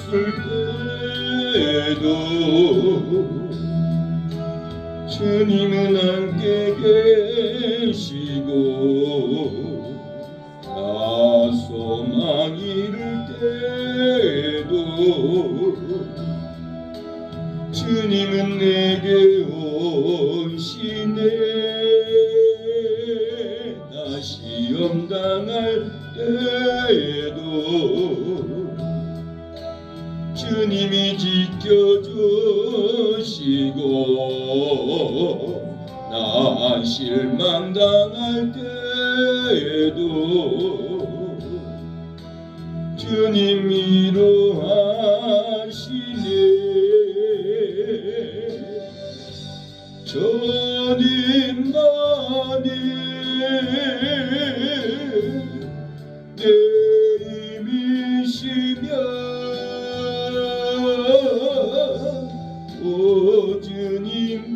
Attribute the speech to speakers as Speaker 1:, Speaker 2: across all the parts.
Speaker 1: 있을 때도 주님은 함께 계시고 나 소망 잃을 때도 주님은 내게 오시네. 나 시험 당할 때도 주님이 지켜주시고 나 실망 당할 때도 주님 위로하시네. 주님만이 내 힘이시며 오 주님만이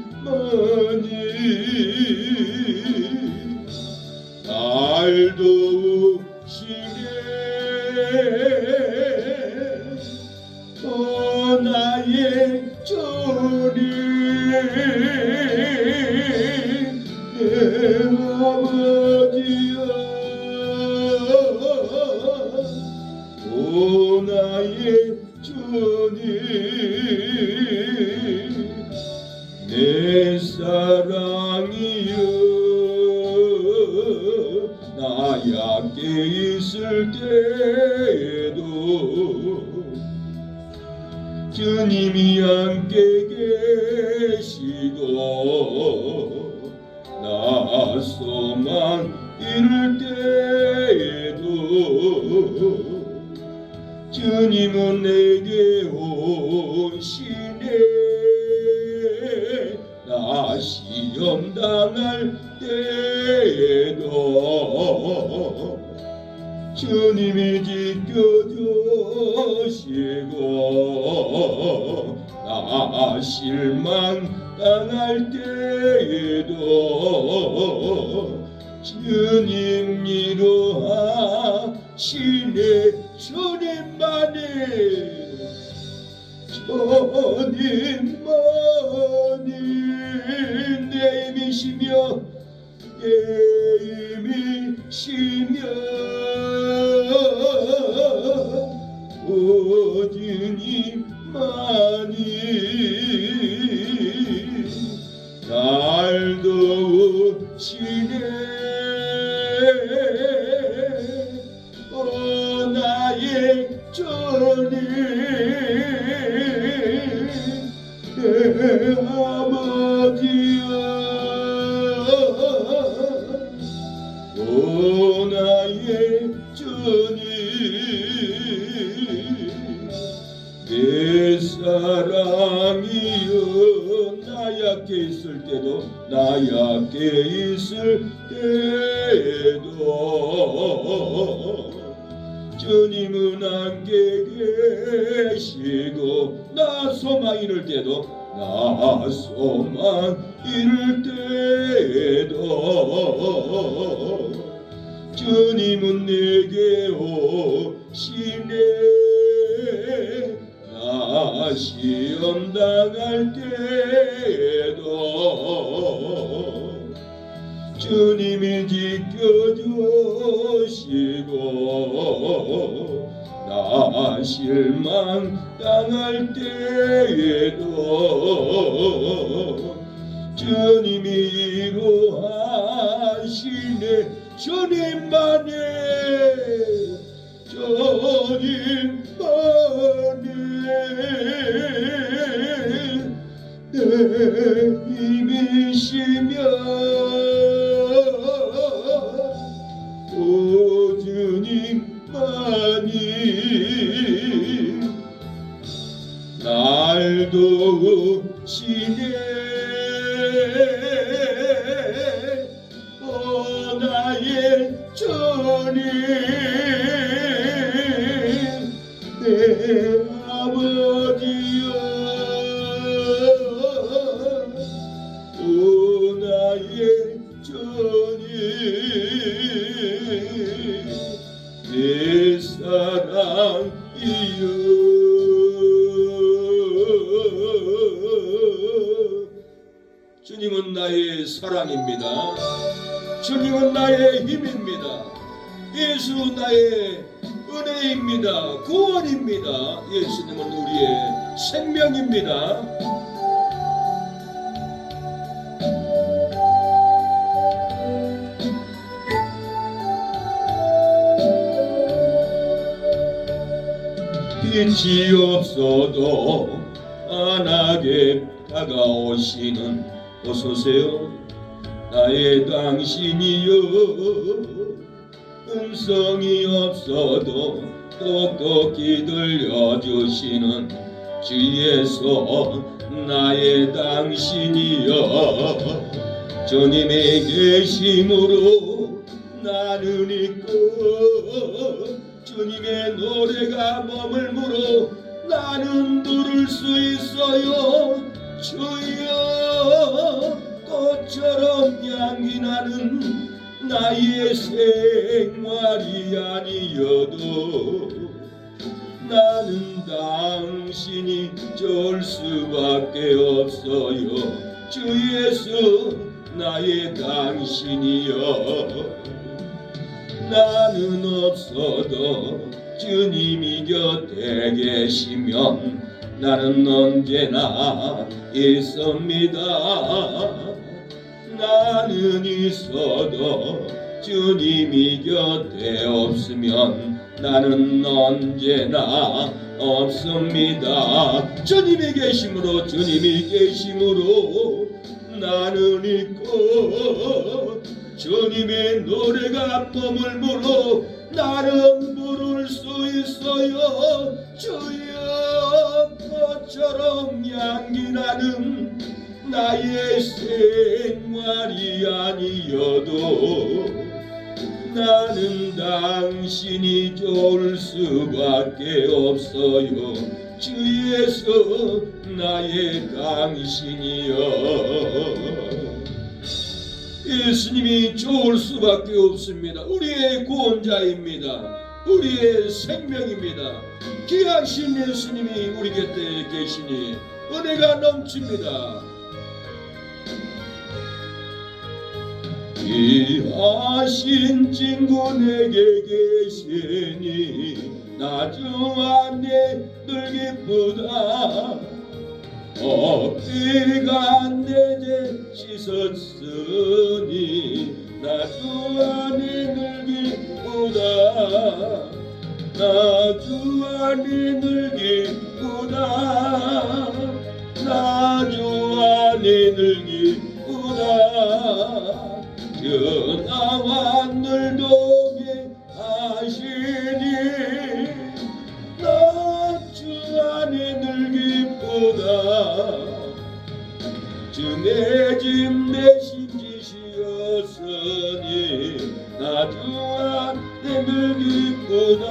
Speaker 1: 날 도우시네. 오 나의 주님 내 아버지여 오 나의 주님 내 사랑이여 나 약게 있을 때에도 주님이 함께 계시고 나 소망 잃을 때에도 주님은 내게 오시네. 나 시험 당할 때에도 주님이 지켜주시고 나 실망 당할 때에도 주님 위로하시네. 주님만이 내 힘이시며 내 힘이시며 오 주님만이 날 도우시네. 오 나의 주님 내 아버지여 오 나의 주님 내 사랑이여 나 약게 있을 때도 나 약게 있을 때도 주님은 함께 계시고 나 소망 잃을 때도 나 소망 잃을 때도 주님은 내게 오시네. 나 시험 당할 때도 주님이 지켜주시고 나 실망 당할 때에도 주님이 위로하시네. 주님만이 내 힘이시며 오 주님만이 날 도우시네. 오 나의 주님 내 아버지여 오 나의 주님 내 사랑이여 주님은 나의 사랑입니다. 주님은 나의 힘입니다. 예수 나의 은혜입니다. 구원입니다. 예수님은 우리의 생명입니다. 빛이 없어도 환하게 다가오시는 어서오세요 나의 당신이여. 음성이 없어도 똑똑히 들려주시는 주 예수 나의 당신이여. 주님의 계심으로 나는 있고 주님의 노래가 머물므로 나는 부를 수 있어요. 주여 꽃처럼 향기 나는 나의 생활이 아니어도 나는 당신이 좋을 수밖에 없어요. 주 예수 나의 당신이여. 나는 없어도 주님이 곁에 계시면 나는 언제나 있습니다. 나는 있어도 주님이 곁에 없으면 나는 언제나 없습니다. 주님이 계심으로 나는 있고 주님의 노래가 머물므로 나는 부를 수 있어요. 주여 꽃처럼 향기 나는 나의 생활이 아니어도 나는 당신이 좋을 수밖에 없어요. 주 예수 나의 당신이여. 예수님이 좋을 수밖에 없습니다. 우리의 구원자입니다. 우리의 생명입니다. 귀하신 예수님이 우리 곁에 계시니 은혜가 넘칩니다. 귀하신 친구 내게 계시니 나 주 안에 늘 기쁘다. 어깨가 내게 씻었으니 나 주 안에 늘 기쁘다. 나 주 안에 늘 기쁘다. 나 주 안에 늘 기쁘다. 주 나와 늘 동행하시니 나 주 안에 늘 기쁘다. 주 내 짐 대신 지시었으니 나 주 안에 늘 기쁘다.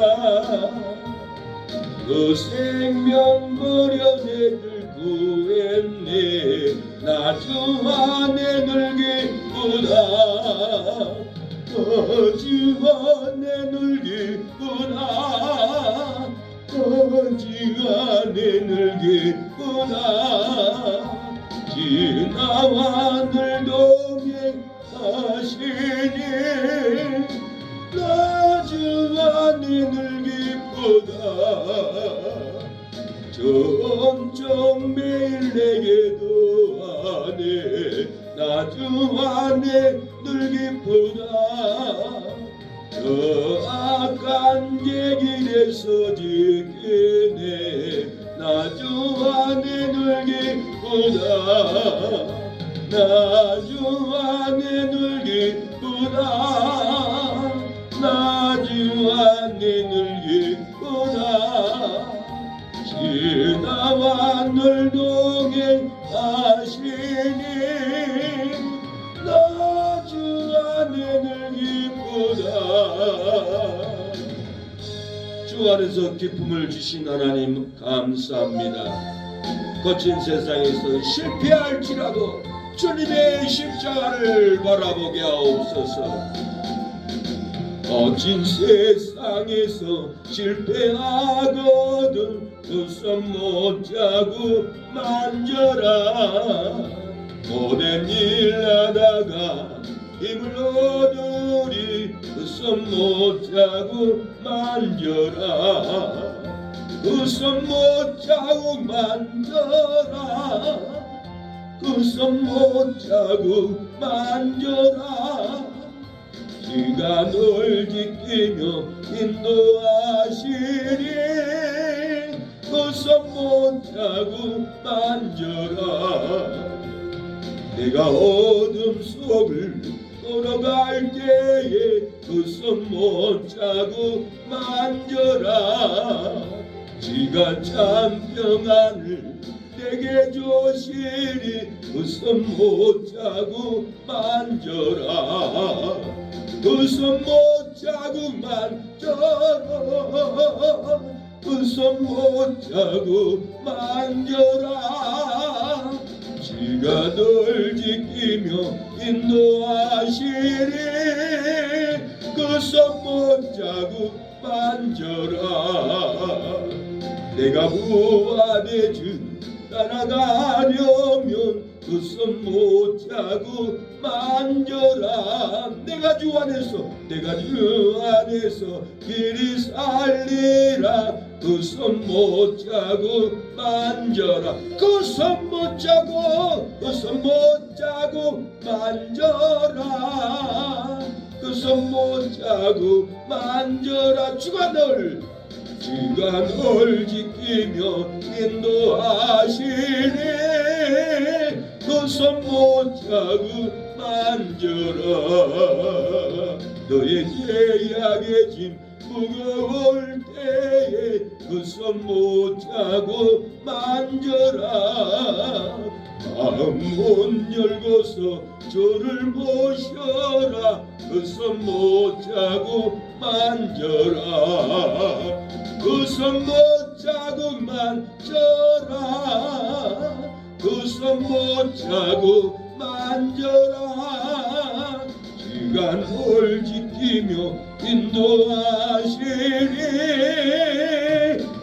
Speaker 1: 그 생명 버려 내들 구했네. 나 주 안에 늘 기쁘다. 주 안에 늘 기쁘다. 주 안에 늘 기쁘다. 주 나와 늘 동행하시니 나 주 안에 늘 기쁘다. 점점 매일 내게 더하네. 나 주 안에 늘 기쁘다. 저 악한 길에서 지키네. 나 주 안에 늘 기쁘다. 나 주 안에 늘 기쁘다. 나 주 안에 늘 기쁘다. 주 나와 늘 동행하시니 나 주 안에 늘 기쁘다. 주 안에서 기쁨을 주신 하나님 감사합니다. 거친 세상에서 실패할지라도 주님의 십자가를 바라보게 하옵소서. 거친 세상에서 실패하거든 두 손 못 자고 만져라. 못된 일 하다가 힘을 얻으리 그 손 못 자고 만져라 그 손 못 자고 만져라 그 손 못 자고 만져라 지가 널 지키며 인도하시리 그 손 못 자고 만져라 내가 어둠 속을 걸어갈 때에 그 손 못 자고 만져라 지가 참 평안을 내게 주시리 그 손 못 자고 만져라 그 손 못 자고 만져라 그 손 못 자고 만져라 지가 널 지키며 인도하시리 그 손 못 자고 만져라 내가 부활해준 따라가려면 그 손 못 자고 만져라 내가 주 안에서 길이 살리라 그 손 못 자고 만져라 그 손 못 자고 만져라 그 손 못 자고 만져라 주가 널 지키며 인도하시네 그 손 못 자고 만져라 너의 죄악의 짐 무거울 때에 그 손 못 자고 만져라 마음 못 열고서 주를 모셔라 그 손 못 자고 만져라 그 손 못 자고 만져라 그 손 못 자고 만져라 지가 널 지키며 인도하시리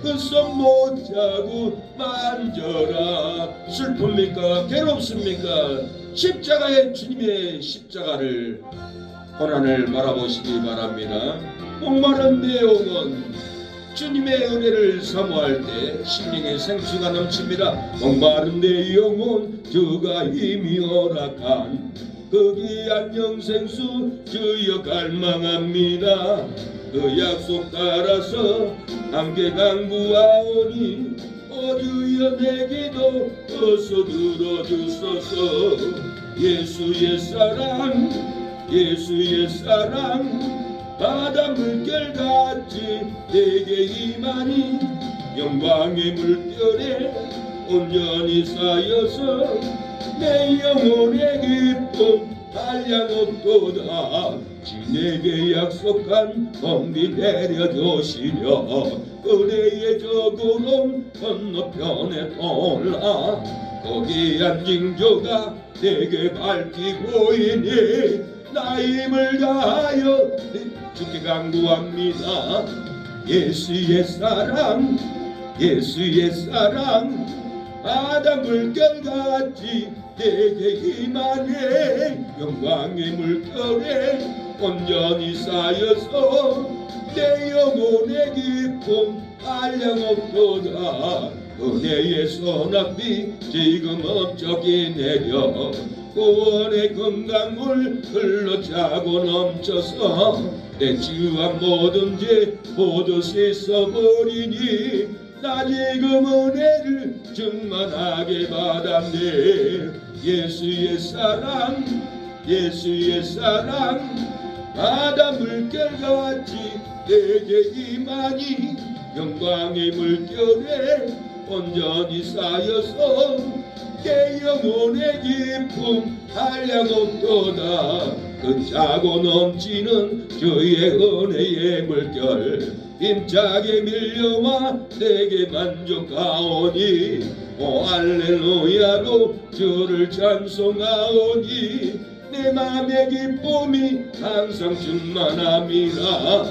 Speaker 1: 그 손 못 자고 만져라 슬픕니까 괴롭습니까 십자가의 주님의 십자가를 고난을 바라보시기 바랍니다 목마른 내 영혼 주님의 은혜를 사모할 때 심령의 생수가 넘칩니다 목마른 내 영혼 주가 힘이 허락한 그 귀한 영생수 주여 갈망합니다 그 약속 따라서 함께 강구하오니 오 주여 내 기도 어서 들어주소서 예수의 사랑 바다 물결같이 내게 임하니 영광의 물결에 온전히 쌓여서 내 영혼의 기쁨 한량없도다 내게 약속한 공비 내려주시려 은혜의 저 구름 건너편에 돌라 거기 앉은 조가 내게 밝히 보이니 나 힘을 다하여 주께 강구합니다 예수의 사랑 바다 물결같이 내게 임하네 영광의 물결에 온전히 쌓여서 내 영혼의 기쁨 한량없도다 은혜의 소낙비 지금 업적이 내려 구원의 건강물 흘러차고 넘쳐서 내 지와 모든 죄 모두 씻어버리니 나 지금 은혜를 충만하게 받았네 예수의 사랑 바다 물결같이 내게 임하니 영광의 물결에 온전히 쌓여서 내 영혼의 기쁨 한량없도다 그 차고 넘치는 주의 은혜의 물결 힘차게 밀려와 내게 만족하오니 오 할렐루야로 주를 찬송하오니 내 맘의 기쁨이 항상 충만함이라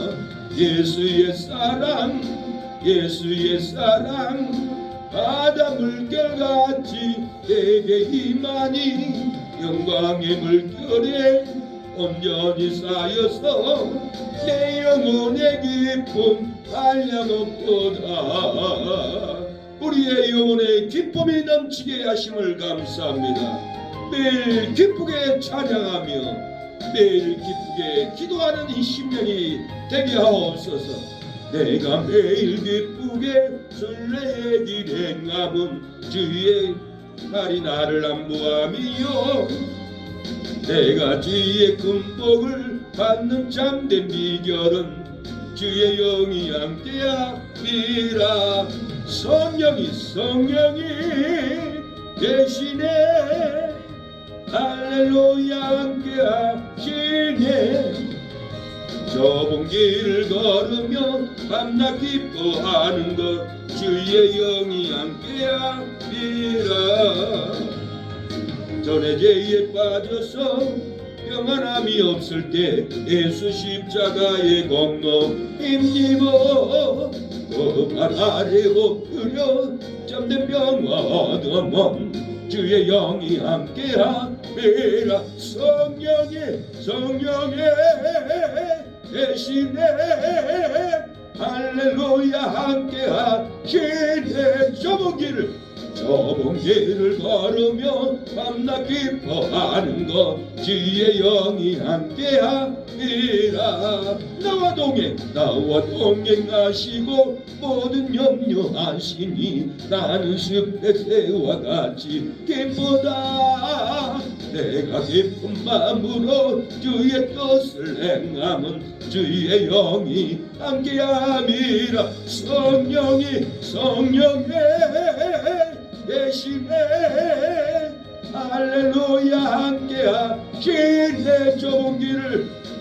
Speaker 1: 예수의 사랑 바다 물결같이 내게 임하니 영광의 물결에 온전히 쌓여서 내 영혼의 기쁨 한량없도다. 우리의 영혼에 기쁨이 넘치게 하심을 감사합니다. 매일 기쁘게 찬양하며 매일 기쁘게 기도하는 이 심령이 되게 하옵소서. 내가 매일 기쁘게 순례의 길에 남은 주의 날이 나를 안보함이요 내가 주의 큰 복을 받는 참된 비결은 주의 영이 함께함이라. 성령이 대신에 할렐루야 함께하시네. 좁은 길을 걸으며 밤낮 기뻐하는 것 주의 영이 함께함이라. 전에 죄에 빠져서 평안함이 없을 때 예수 십자가의 공로 힘입어 그 발 아래 엎드려 잠든 병화 얻어먹 주의 영이 함께함이라. 성령의 대신에 할렐루야 함께하시네. 좁은 길을 걸으며 밤낮 기뻐하는 것 주의 영이 함께함이라. 나와 동행하시고 모든 염려하시니 나는 숲새와 같이 기쁘다. 내가 기쁜 마음으로 주의 뜻을 행함은 주의 영이 함께함이라. 성령의 대신에 할렐루야 함께하시네.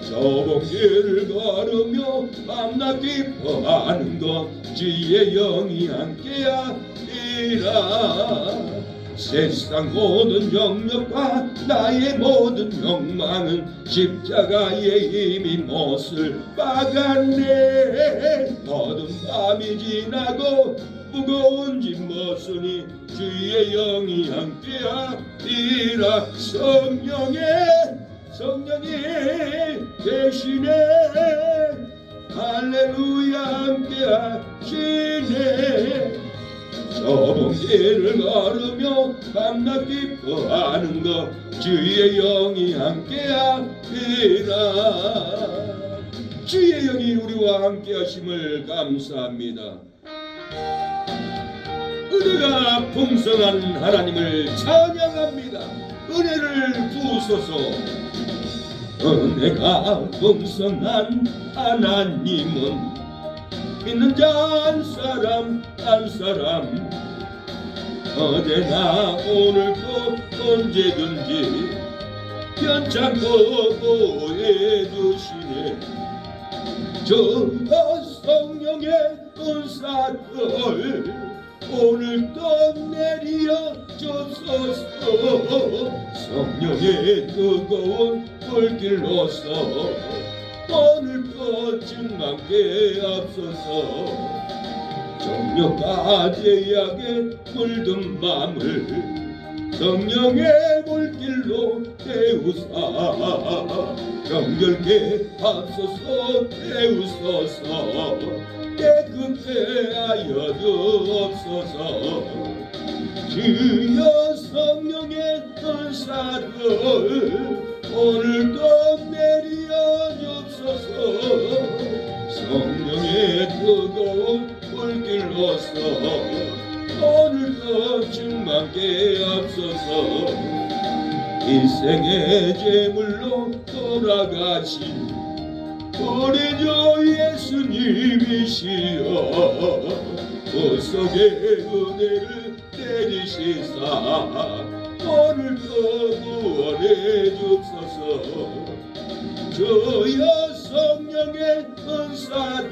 Speaker 1: 좁은 길을 걸으며 밤낮 기뻐하는 것 주의 영이 함께하리라. 세상 모든 영역과 나의 모든 욕망은 십자가의 힘이 못을 박았네. 어두운 밤이 지나고 무거운 짐 벗으니 주의 영이 함께하리라. 성령이 대신에 할렐루야 함께하시네. 좁은 길을 걸으며 밤낮 기뻐하는 것 주의 영이 함께하리라. 주의 영이 우리와 함께하심을 감사합니다. 은혜가 풍성한 하나님을 찬양합니다. 은혜를 부으소서. 은혜가 풍성한 하나님은 믿는 자 한 사람 어제나 오늘도 언제든지 괜찮고 보호해주시네. 저 성령의 은사를 오늘도 내려 주소서. 성령의 뜨거운 불길로서 오늘도 증망케 앞서서. 정욕과 죄악에 물든 맘을 성령의 물길로 태우사 정결케 하소서. 태우소서. 깨끗게 하여 주옵소서. 주여 성령의 은사를 오늘도 내려 주옵소서. 성령의 뜨거운 불길로서 오늘도 충만케 앞서서. 일생의 제물로 돌아가신 우리 주 예수님이시여 구속의 은혜를 내리시사 오늘도 구원해 주옵소서. 주여 성령의 은사를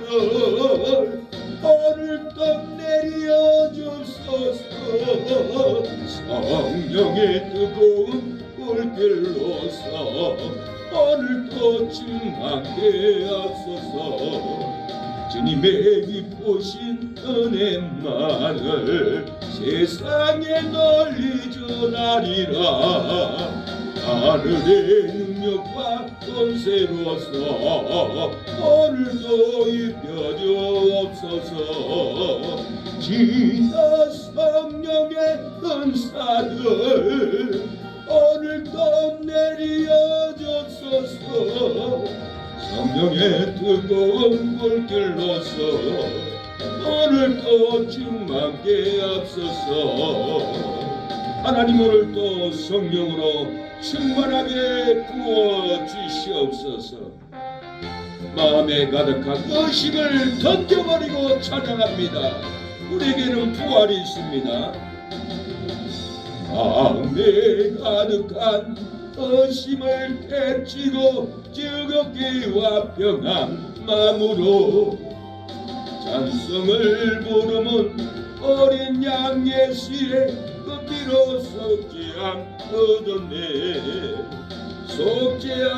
Speaker 1: 오늘도 내려 주소서. 성령의 뜨거운 불길로서 오늘도 충만케 앞서서. 주님의 기쁘신 은혜만을 세상에 널리 전하리라. 하늘의 능력과 권세로서 오늘도 입혀주옵소서. 지나 성령의 은사들 오늘도 내려줬소서. 성령의 뜨거운 불길로서 오늘도 충만케 앞서서. 하나님 오늘도 성령으로 충만하게 부어주시옵소서. 마음에 가득한 의심을 던져버리고 찬양합니다. 우리에게는 부활이 있습니다. 마음에 가득한 의심을 깨치고 즐겁기와 평안 마음으로 찬송을 부르면 어린 양 예수의 그 피로 속죄함 얻었네. 속죄함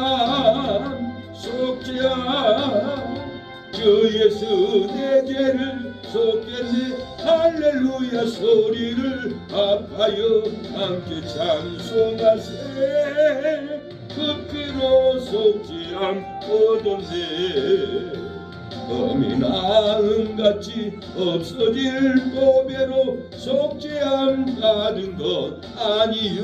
Speaker 1: 주 예수 내 죄를 속겠네. 할렐루야 소리를 아파요 함께 찬송하세. 그 피로 속죄함 얻었네. 범이 나음같이 없어질 보배로 속죄함 받은 것 아니요.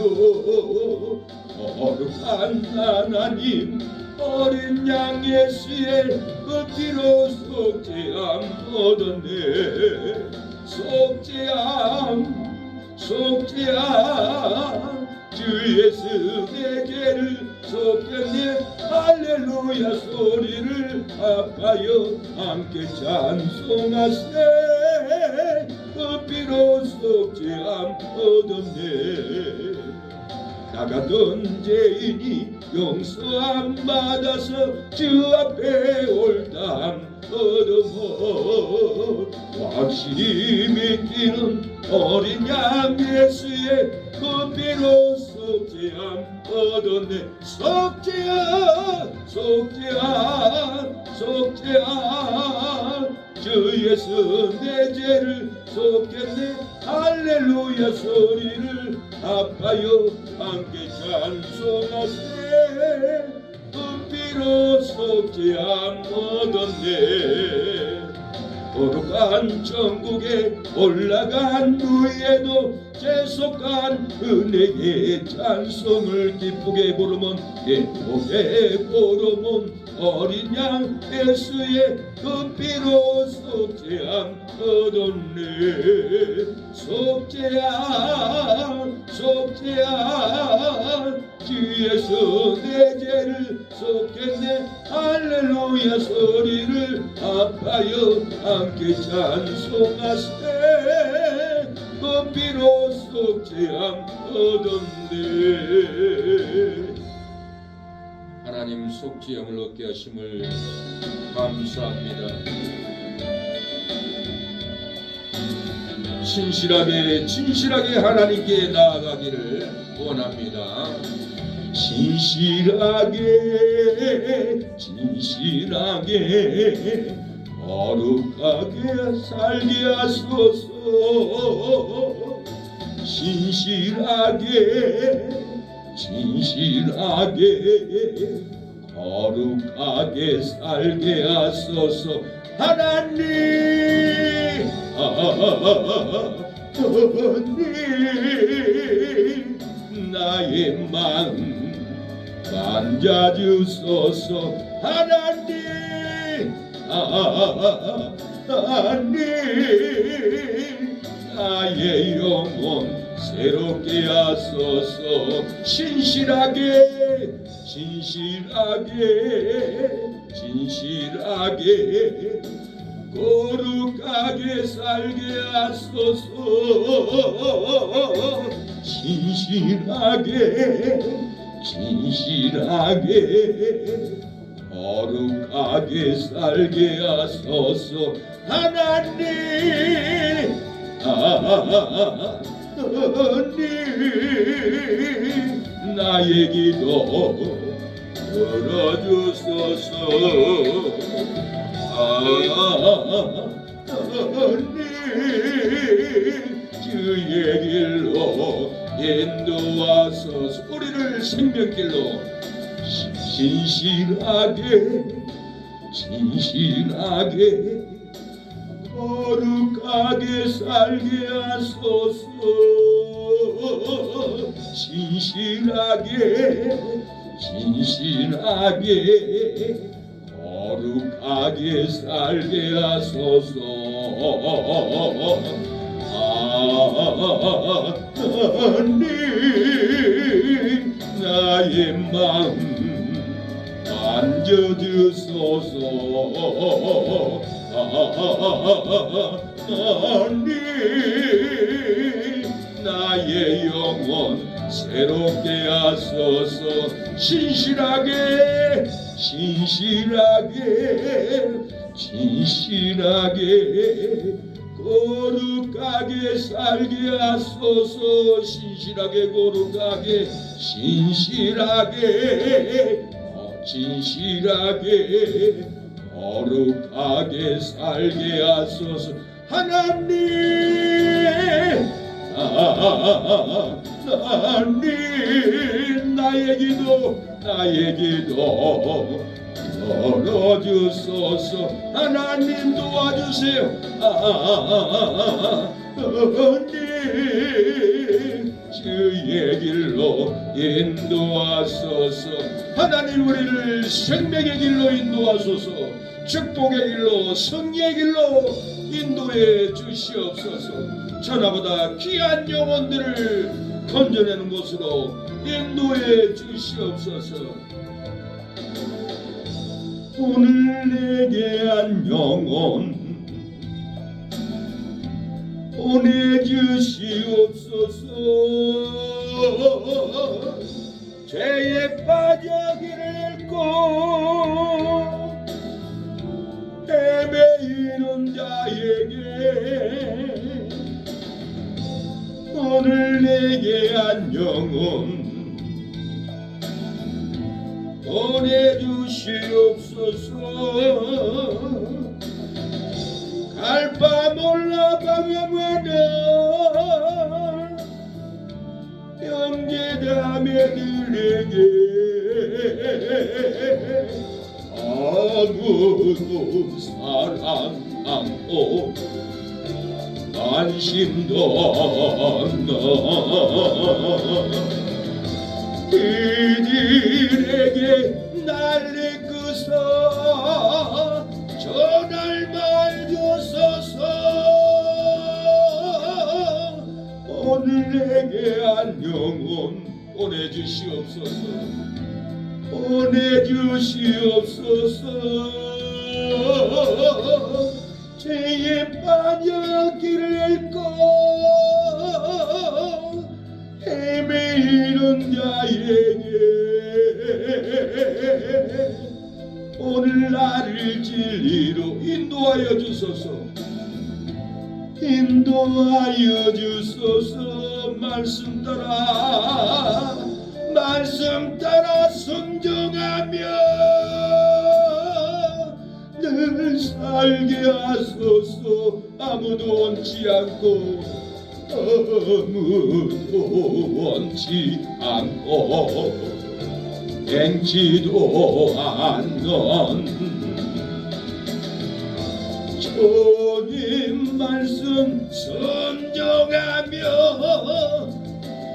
Speaker 1: 거룩한 하나님 어린 양 예수의 그 피로 속죄함 얻었네. 속죄함 주 예수 내 죄를 속겠네. 할렐루야 소리를 아파요 함께 찬송하세. 그 피로 속죄함 얻었네. 나 같은 죄인이 용서함 받아서 주 앞에 옳다함 얻어서 확실히 믿기는 어린 양 예수의 그 피로 속죄함 얻었네. 속죄함 주 예수 내 죄를 속겠네. 할렐루야 소리를 아파요 함께 찬송하세. 그 피로 속죄함 얻었네. 거룩한 천국에 올라간 후에도 재속한 은혜의 찬송을 기쁘게 부르면 행복에 부르면 어린 양 예수의 그 피로 속죄함 얻었네. 속죄함 주 예수 내 죄를 속겠네. 할렐루야 소리를 아파요 함께 찬송하세. 그 피로 속죄함 얻었네. 하나님 속죄함을 얻게 하심을 감사합니다. 진실하게 하나님께 나아가기를 원합니다. 진실하게 거룩하게 살게 하소서. 진실하게 거룩하게 살게 하소서. 하나님 나의 마음 만져주소서. 하나님 나의 영혼 새롭게 하소서. 진실하게 거룩하게 살게 하소서. 진실하게 거룩하게 살게 하소서. 하나님 나의 기도 들어주소서. 하나님 주 생명길로 신실하게 거룩하게 살게 하소서. 신실하게 거룩하게 살게 하소서. 하나님 나의 마음 만져주소서. 하나님 나의 영혼 새롭게 하소서. 신실하게 거룩하게 살게 하소서. 신실하게 거룩하게 살게 하소서. 하나님 나의 기도 들어주소서. 하나님 도와주세요. 하나님 주의 길로 인도하소서. 하나님 우리를 생명의 길로 인도하소서. 축복의 길로 승리의 길로 인도해 주시옵소서. 천하보다 귀한 영혼들을 건져내는 곳으로 인도해 주시옵소서. 오늘 내게 한 영혼 보내주시옵소서. 죄에 빠져 길을 잃고 헤매이는 자에게 오늘 내게 한 영혼 보내주시옵소서. 갈 바 몰라 방황하는 형제자매들에게 아무도 사랑 않고 관심도 없는 그들에게 날 이끄서 전할 말 주소서. 오늘 내게 한 영혼 보내주시옵소서. 죄에 빠져 길을 잃고 헤매이는 자에게 오늘 나를 진리로 인도하여 주소서. 말씀 따라 순종하며 늘 살게 하소서. 아무도 원치 않고 맹지도 않는 주님 말씀 순종하며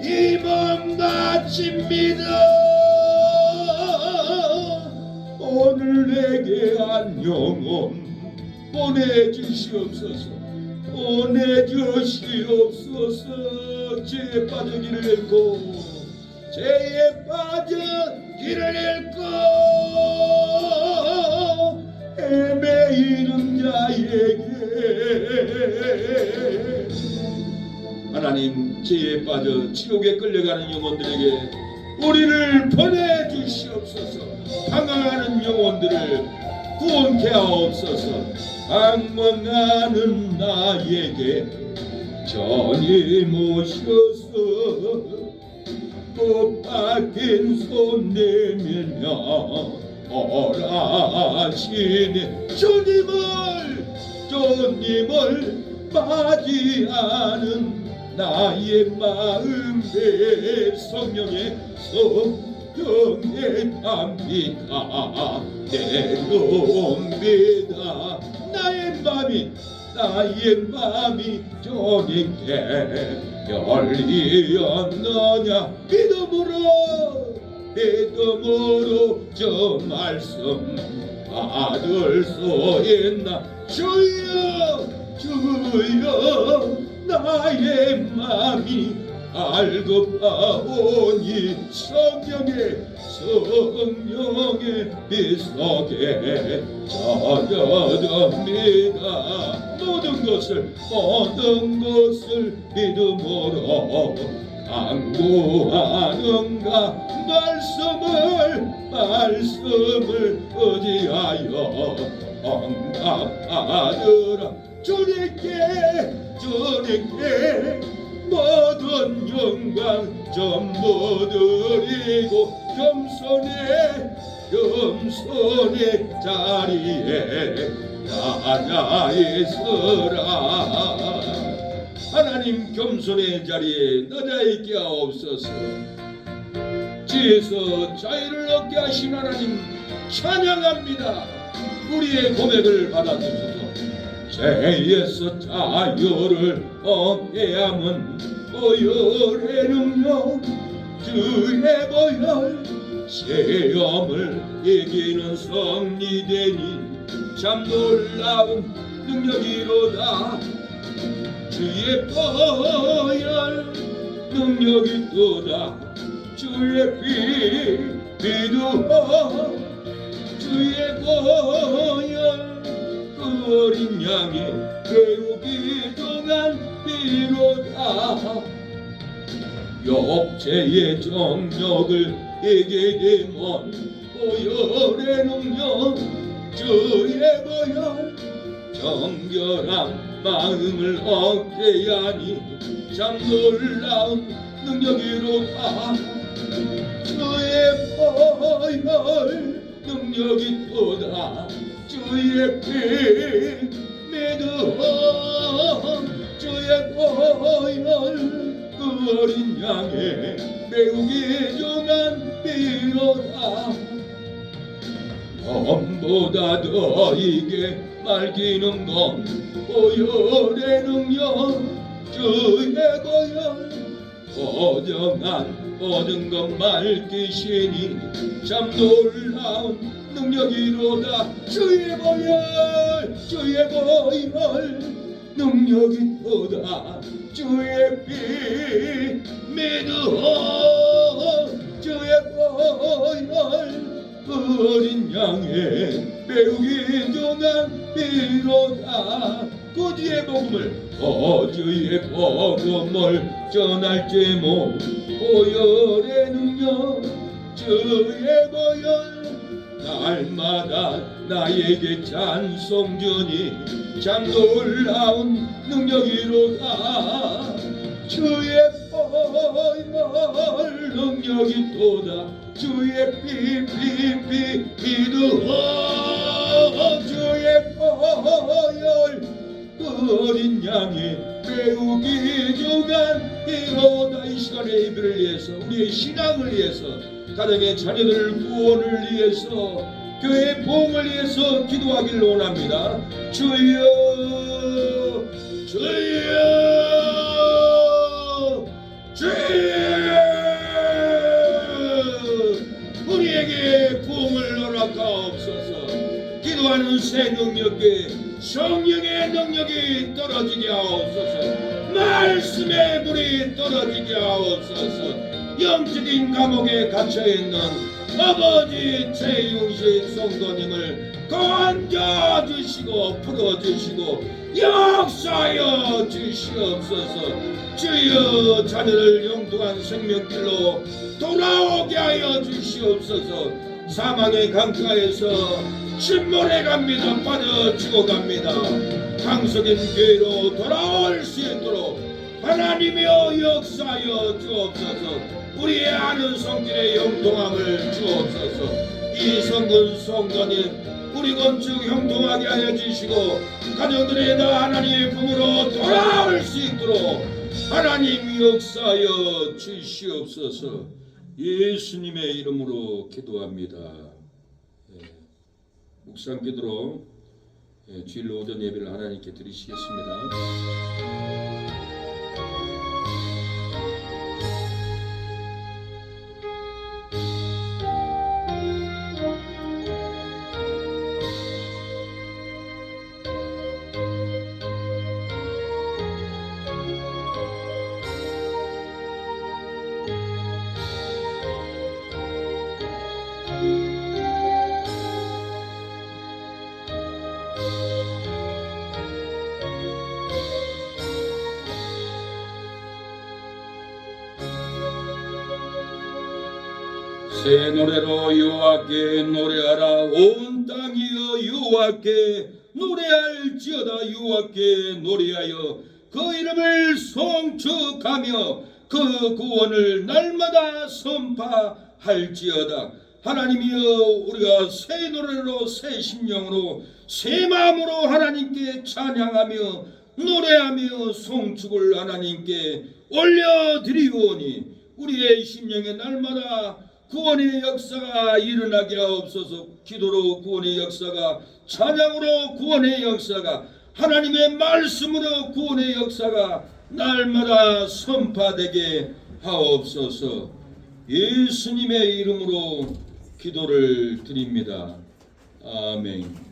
Speaker 1: 이 몸 바칩니다. 오늘 내게 한 영혼 보내주시옵소서. 죄에 빠져 길을 잃고 헤매이는 자에게 하나님, 죄에 빠져 지옥에 끌려가는 영혼들에게 우리를 보내주시옵소서. 방황하는 영혼들을 구원케 하옵소서. 방황하는 나에게 전임 오셔서 못 박힌 손 내밀며 벌하시니 주님을 맞이하는 나의 마음에 성령의 담비가 내려옵니다. 나의 마음이 주님께 열리었느냐. 믿음으로 저 말씀 받을 수 있나. 주여 나의 마음이 알고파오니 성령의 빛속에 젖어듭니다. 모든 것을 믿음으로 강구하는가. 말씀을 의지하여 응답하느라. 주님께 모든 영광 전부 드리고 겸손의 자리에 낮아 있으라. 하나님, 겸손의 자리에 낮아 있게 하옵소서. 지에서 자유를 얻게 하신 하나님 찬양합니다. 우리의 고백을 받아주소서. 죄에서 자유를 얻게 함은 보혈의 능력, 주의 보혈, 시험을 이기는 성리되니 참 놀라운 능력이로다. 주의 보혈 능력이 또다. 주의 피 믿으어 주의 보혈 그 어린 양의 배우기 동안 비로다. 육체의 정력을 이기게 면 보혈의 능력, 주의 보혈, 정결한 마음을 얻게 하니 참 놀라운 능력이로다. 주의 보혈 능력이 또다. 주의 피 믿어 주의 보혈 그 어린 양의 매우기 중한 비로다. 검보다 더 이게 말기는 건 보혈의 능력, 주의 보혈, 고정한 모든 것 말기시니 참 놀라운 능력이로다. 주의 보혈 능력이 또다. 주의 피 믿어 주의 보혈 그 어린 양의 매우기 중한 비로다. 거주의 복음을 전할 제목, 보혈의 능력, 주의 보혈 날마다 나에게 찬송 주니 참 놀라운 능력이로다. 주의 보혈 능력이 또다. 주의 피 믿으어 주의 보혈 그 어린 양의 매우기 중한 비로다. 이 시간에 예배를 위해서, 우리의 신앙을 위해서, 가정의 자녀들 구원을 위해서, 교회의 보험을 위해서 기도하기를 원합니다. 주여 우리에게 보험을 허락하옵소서. 기도하는 새 능력에 성령의 능력이 떨어지게 하옵소서. 말씀의 물이 떨어지게 하옵소서. 영적인 감옥에 갇혀있는 아버지 최용신 성도님을 건져주시고 풀어주시고 역사하여 주시옵소서. 주여, 자녀를 영통한 생명길로 돌아오게 하여 주시옵소서. 사망의 강가에서 침몰해 갑니다. 빠져 죽어갑니다. 강성인 교회로 돌아올 수 있도록 하나님이여 역사하여 주옵소서. 우리의 아는 성길의 영통함을 주옵소서. 이성근 성도님 우리 건축 형통하게 하여 주시고 가정들의 다 하나님의 품으로 돌아올 수 있도록 하나님 역사하여 주시옵소서. 예수님의 이름으로 기도합니다. 묵상 기도로 주일 오전 예배를 하나님께 드리시겠습니다. 새 노래로 여호와께 노래하라. 온 땅이여 여호와께 노래할지어다. 여호와께 노래하여 그 이름을 송축하며 그 구원을 날마다 선포할지어다. 하나님이여, 우리가 새 노래로 새 심령으로 새 마음으로 하나님께 찬양하며 노래하며 송축을 하나님께 올려드리오니 우리의 심령에 날마다 구원의 역사가 일어나게 하옵소서. 기도로 구원의 역사가, 찬양으로 구원의 역사가, 하나님의 말씀으로 구원의 역사가 날마다 선포되게 하옵소서. 예수님의 이름으로 기도를 드립니다. 아멘.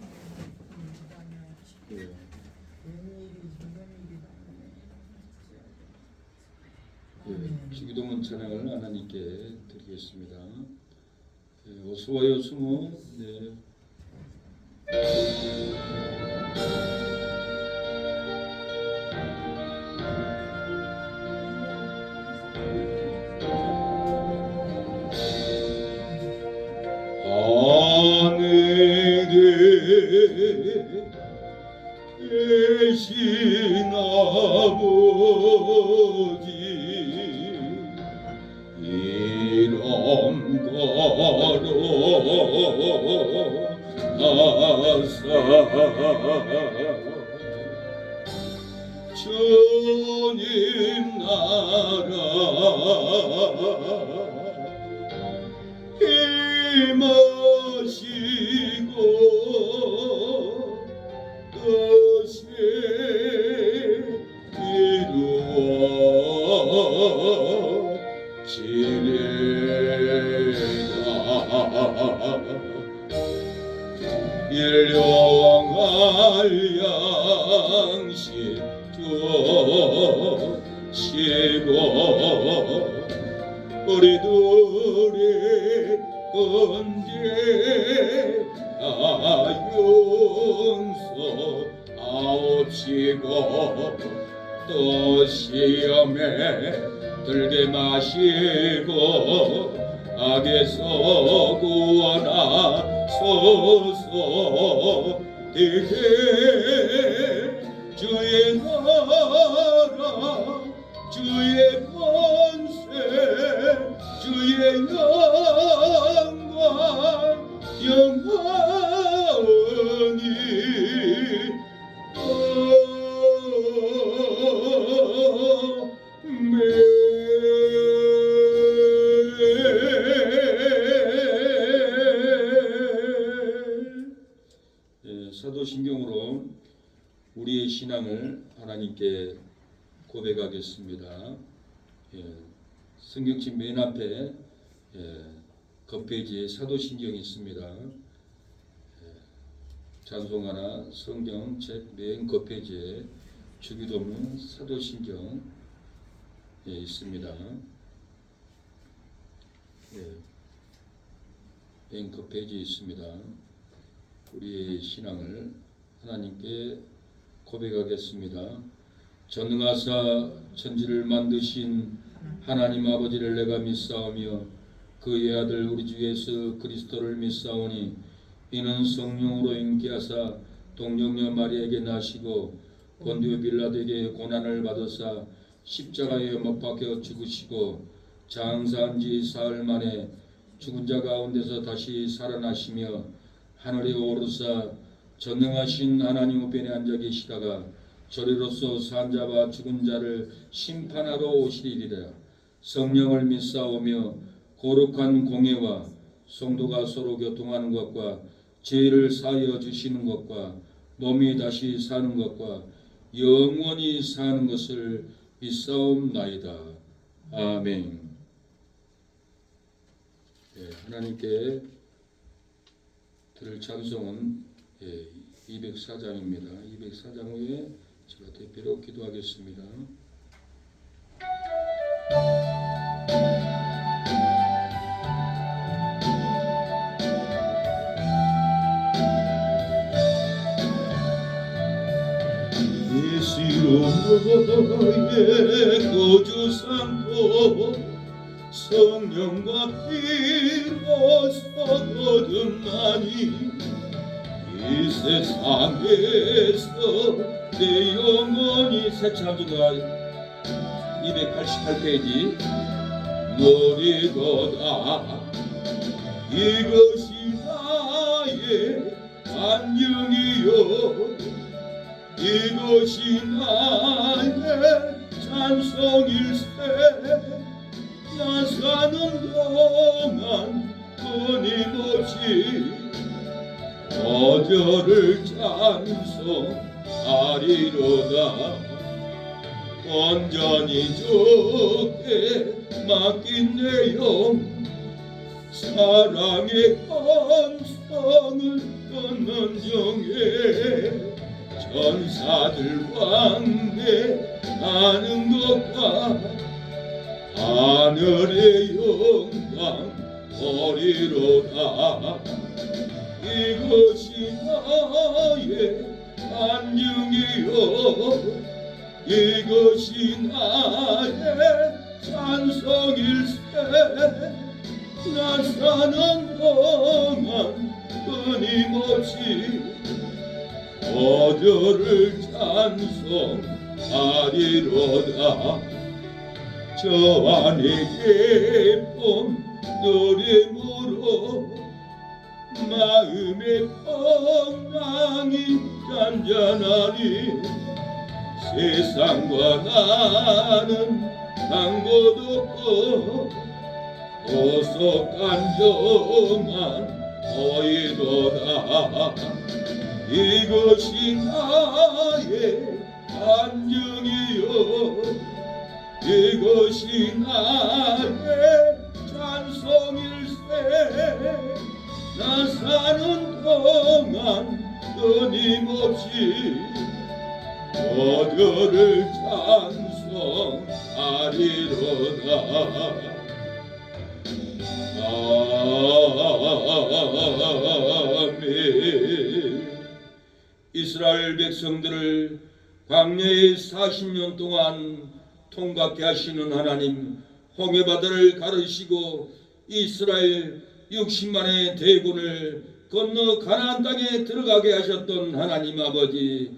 Speaker 1: 주기도문 찬양을 하나님께 드리겠습니다. 어서와요 수모. 하늘에 계신 아버지, 이름 걸어 나사 주님 나라 힘하시고 뜻이 이루어지리라. 일용할 양식 주시고 우리들의 건재 용서하옵시고 또 시험에 들게 마시고 악에서 구원하소서. 되게 주의 나라 주의 권세 주의 영광 영원히 사도신경으로 우리의 신앙을 하나님께 고백하겠습니다. 성경책 맨 앞에 겉페이지에 사도신경이 있습니다. 찬송하나 성경책 맨 겉페이지에 주기도문 사도신경 있습니다. 맨 겉페이지에 있습니다. 우리의 신앙을 하나님께 고백하겠습니다. 전능하사 천지를 만드신 하나님 아버지를 내가 믿사오며 그의 아들 우리 주 예수 그리스도를 믿사오니 이는 성령으로 인기하사 동정녀 마리아에게 나시고 본디오 빌라도에게 고난을 받으사 십자가에 못 박혀 죽으시고 장사한 지 사흘 만에 죽은 자 가운데서 다시 살아나시며 하늘에 오르사 전능하신 하나님 우편에 앉아 계시다가 저리로서 산 자와 죽은 자를 심판하러 오시리라. 성령을 믿사오며 거룩한 공예와 성도가 서로 교통하는 것과 죄를 사하여 주시는 것과 몸이 다시 사는 것과 영원히 사는 것을 믿사옵나이다. 아멘. 하나님께 들을 찬송은 204장입니다. 204장 후에 제가 대표로 기도하겠습니다. 예수로의 거주 삼고 성령과 피로서 거듭나니 이 세상에서 내 영혼이 새참주가 288페이지 노리도다. 이것이 나의 안녕이요 이것이 나의 찬송일세. 나 사는 동안 끊임없이 어저를 찬송하리로다. 온전히 주께 맡긴 내 영 사랑의 건성을 끊는 중에 천사들과 함께하는 것과 하늘의 영광 보리로다. 이것이 나의 안녕이요 이것이 나의 찬송일세. 나 사는 동안 끊임없이 어저를 찬송하리로다. 저 안에 기쁨 노래무로 마음의 평강이 잔잔하니 세상과 나는 한 곳 없고 오속 간정만 보이도다. 이것이 나의 안녕이요 이것이 나의 찬송일세. 나 사는 동안 끊임없이 어저를 찬송하리로다. 아멘. 이스라엘 백성들을 광야에 40년 동안 통과케 하시는 하나님, 홍해바다를 가르시고 이스라엘 60만의 대군을 건너 가나안 땅에 들어가게 하셨던 하나님 아버지,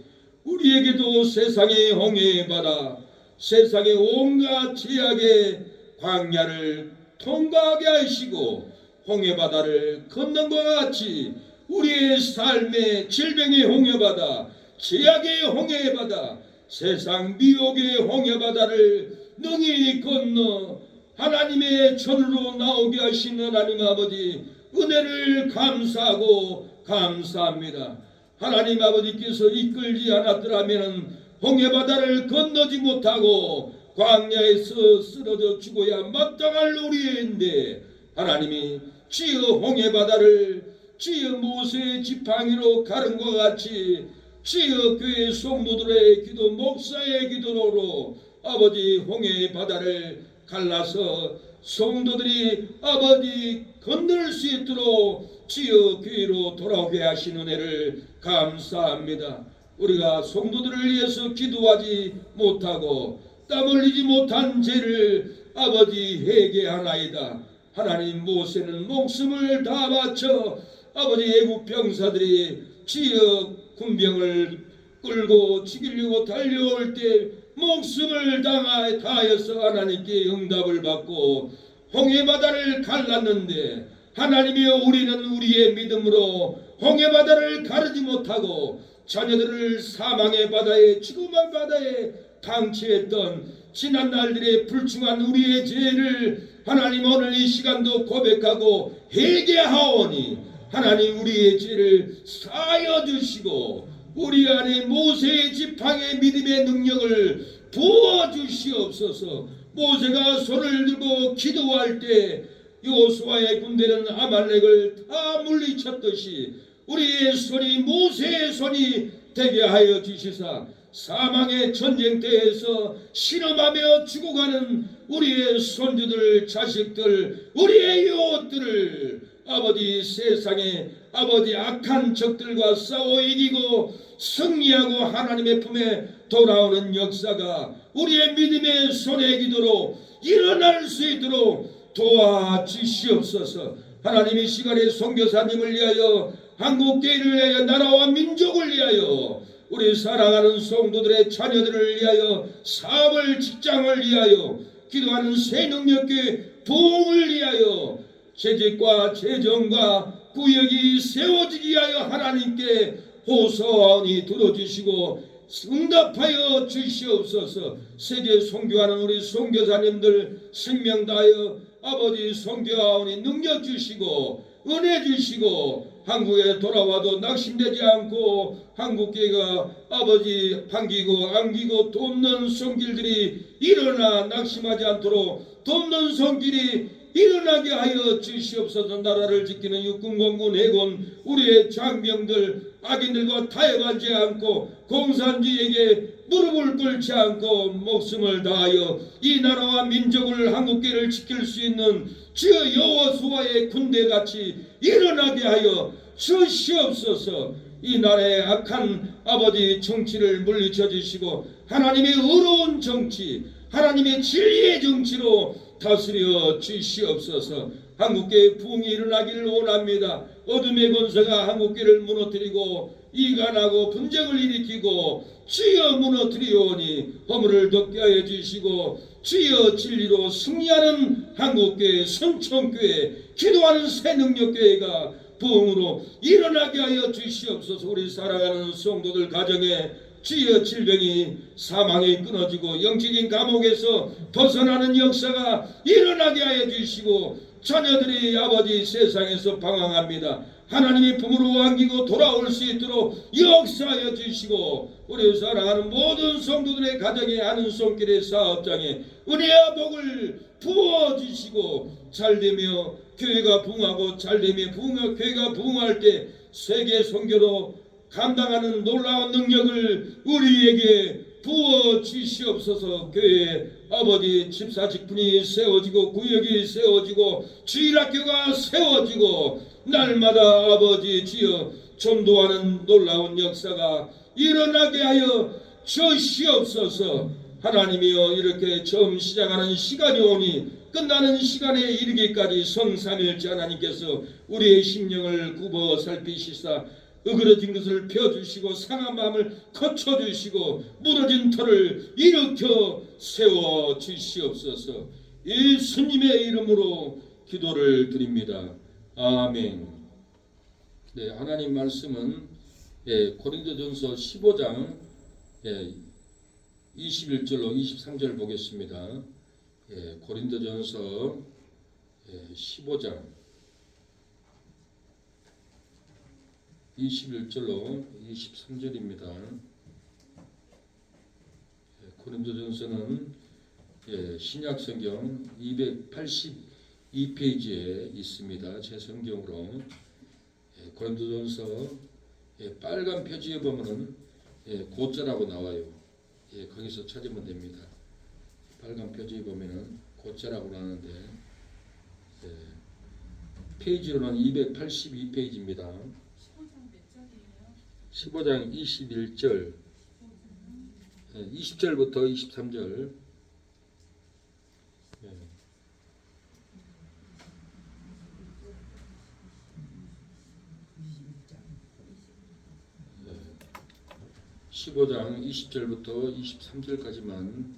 Speaker 1: 우리에게도 세상의 홍해바다, 세상의 온갖 죄악의 광야를 통과하게 하시고 홍해바다를 건넌 것 같이 우리의 삶의 질병의 홍해바다, 죄악의 홍해바다, 세상 미혹의 홍해바다를 능히 건너 하나님의 전으로 나오게 하신 하나님 아버지, 은혜를 감사하고 감사합니다. 하나님 아버지께서 이끌지 않았더라면 홍해바다를 건너지 못하고 광야에서 쓰러져 죽어야 마땅할 우리인데, 하나님이 주여 홍해바다를 주여 모세의 지팡이로 가른 것 같이 주여 교회 성도들의 기도, 목사의 기도로 아버지 홍해바다를 갈라서 성도들이 아버지 건널 수 있도록 주여 교회로 돌아오게 하신 은혜를 감사합니다. 우리가 성도들을 위해서 기도하지 못하고 땀 흘리지 못한 죄를 아버지 회개하나이다. 하나님, 모세는 목숨을 다 바쳐 아버지 애국 병사들이 주여 군병을 끌고 죽이려고 달려올 때 목숨을 다하여서 하나님께 응답을 받고 홍해바다를 갈랐는데, 하나님이여, 우리는 우리의 믿음으로 홍해바다를 가르지 못하고 자녀들을 사망의 바다에 죽음의 바다에 방치했던 지난 날들의 불충한 우리의 죄를 하나님 오늘 이 시간도 고백하고 회개하오니 하나님 우리의 죄를 사하여 주시고 우리 안에 모세의 지팡이의 믿음의 능력을 부어 주시옵소서. 모세가 손을 들고 기도할 때 여호수아의 군대는 아말렉을 다 물리쳤듯이 우리의 손이 모세의 손이 되게 하여 주시사 사망의 전쟁터에서 신음하며 죽어가는 우리의 손주들 자식들 우리의 이웃들을 아버지 세상에 아버지 악한 적들과 싸워 이기고 승리하고 하나님의 품에 돌아오는 역사가 우리의 믿음의 손에 기도로 일어날 수 있도록 도와주시옵소서. 하나님 이 시간에 선교사님을 위하여 한국교회를 위하여 나라와 민족을 위하여 우리 사랑하는 성도들의 자녀들을 위하여 사업을 직장을 위하여 기도하는 새능력교회 부흥을 위하여 재직과 재정과 구역이 세워지기 위하여 하나님께 호소하오니 들어주시고 응답하여 주시옵소서. 세계 선교하는 우리 선교사님들 생명 다하여 아버지 선교하오니 능력 주시고 은혜 주시고 한국에 돌아와도 낙심되지 않고 한국교회가 아버지 반기고 안기고 돕는 손길들이 일어나 낙심하지 않도록 돕는 손길이 일어나게 하여 주시옵소서. 나라를 지키는 육군공군 해군 우리의 장병들 악인들과 타협하지 않고 공산주의에게 무릎을 꿇지 않고 목숨을 다하여 이 나라와 민족을 한국교회를 지킬 수 있는 주 여호수아의 군대같이 일어나게 하여 주시옵소서. 이 나라의 악한 아버지 정치를 물리쳐 주시고 하나님의 의로운 정치 하나님의 진리의 정치로 다스려 주시옵소서. 한국교회 부흥이 일어나기를 원합니다. 어둠의 권세가 한국교회를 무너뜨리고 이간하고 분쟁을 일으키고 주여 무너뜨리오니 허물을 덮게 하여 주시고 주여 진리로 승리하는 한국교회 성천교회 기도하는 새능력교회가 부흥으로 일어나게 하여 주시옵소서. 우리 사랑하는 성도들 가정에 주여 질병이 사망이 끊어지고 영적인 감옥에서 벗어나는 역사가 일어나게 하여 주시고 자녀들이 아버지 세상에서 방황합니다. 하나님의 품으로 안기고 돌아올 수 있도록 역사하여 주시고 우리 사랑하는 모든 성도들의 가정에 하는 손길의 사업장에 은혜와 복을 부어주시고 잘되며 교회가 부흥하고 잘되며 교회가 부흥할 때 세계 선교로 감당하는 놀라운 능력을 우리에게 부어 주시옵소서. 교회 아버지 집사 직분이 세워지고 구역이 세워지고 주일학교가 세워지고 날마다 아버지 주여 전도하는 놀라운 역사가 일어나게 하여 주시옵소서. 하나님이여 이렇게 처음 시작하는 시간이 오니 끝나는 시간에 이르기까지 성삼일째 하나님께서 우리의 심령을 굽어 살피시사 으그러진 것을 펴주시고 상한 마음을 거쳐주시고 무너진 터를 일으켜 세워주시옵소서. 예수님의 이름으로 기도를 드립니다. 아멘. 네, 하나님 말씀은 고린도전서 15장 21절로 23절 보겠습니다. 고린도전서 15장 21절로 23절입니다. 고린도전서는 신약성경 282페이지에 있습니다. 제 성경으로 고린도전서 빨간 표지에 보면은 고자라고 나와요. 거기서 찾으면 됩니다. 빨간 표지에 보면은 고자라고 나오는데 페이지로는 282페이지입니다. 15장 21절 20절부터 23절 예. 15장 20절부터 23절까지만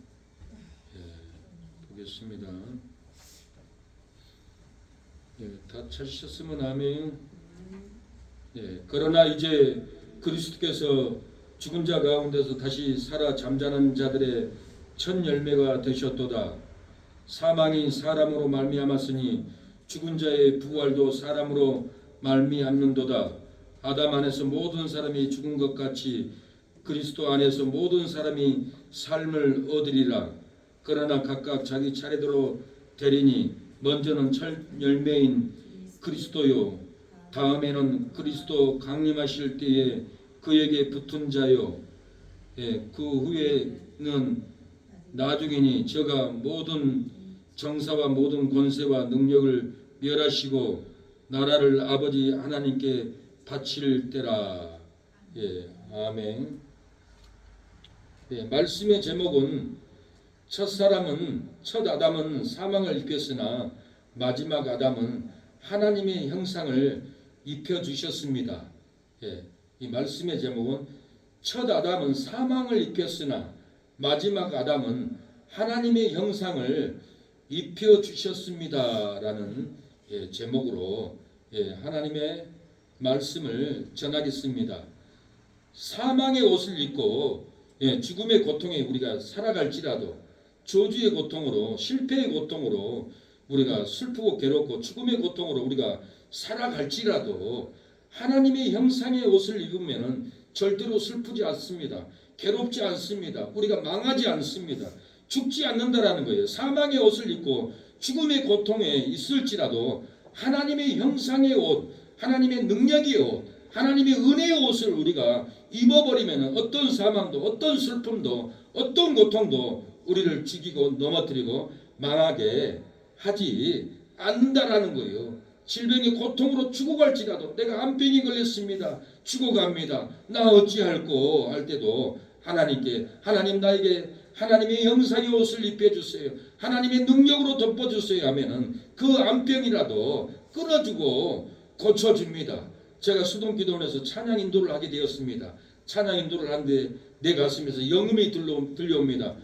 Speaker 1: 보겠습니다. 다 찾으셨으면 아멘. 그러나 이제 그리스도께서 죽은 자 가운데서 다시 살아 잠자는 자들의 첫 열매가 되셨도다. 사망이 사람으로 말미암았으니 죽은 자의 부활도 사람으로 말미암는도다. 아담 안에서 모든 사람이 죽은 것 같이 그리스도 안에서 모든 사람이 삶을 얻으리라. 그러나 각각 자기 차례대로 되리니 먼저는 첫 열매인 그리스도요, 다음에는 그리스도 강림하실 때에 그에게 붙은 자요, 그 후에는 나중이니 저가 모든 정사와 모든 권세와 능력을 멸하시고 나라를 아버지 하나님께 바칠 때라. 아멘. 말씀의 제목은 첫 아담은 사망을 입혔으나 마지막 아담은 하나님의 형상을 입혀주셨습니다. 이 말씀의 제목은 첫 아담은 사망을 입혔으나 마지막 아담은 하나님의 형상을 입혀주셨습니다라는 제목으로 하나님의 말씀을 전하겠습니다. 사망의 옷을 입고 죽음의 고통에 우리가 살아갈지라도 저주의 고통으로 실패의 고통으로 우리가 슬프고 괴롭고 죽음의 고통으로 우리가 살아갈지라도 하나님의 형상의 옷을 입으면 절대로 슬프지 않습니다. 괴롭지 않습니다. 우리가 망하지 않습니다. 죽지 않는다라는 거예요. 사망의 옷을 입고 죽음의 고통에 있을지라도 하나님의 형상의 옷, 하나님의 능력의 옷, 하나님의 은혜의 옷을 우리가 입어버리면 어떤 사망도 어떤 슬픔도 어떤 고통도 우리를 죽이고 넘어뜨리고 망하게 하지 않는다라는 거예요. 질병의 고통으로 죽어갈지라도 내가 암병이 걸렸습니다. 죽어갑니다. 나 어찌할꼬 할 때도 하나님께 하나님 나에게 하나님의 형상의 옷을 입혀주세요. 하나님의 능력으로 덮어주세요 하면은 그 암병이라도 끊어주고 고쳐줍니다. 제가 수동기도원에서 찬양 인도를 하게 되었습니다. 찬양 인도를 하는데 내 가슴에서 영음이 들려옵니다.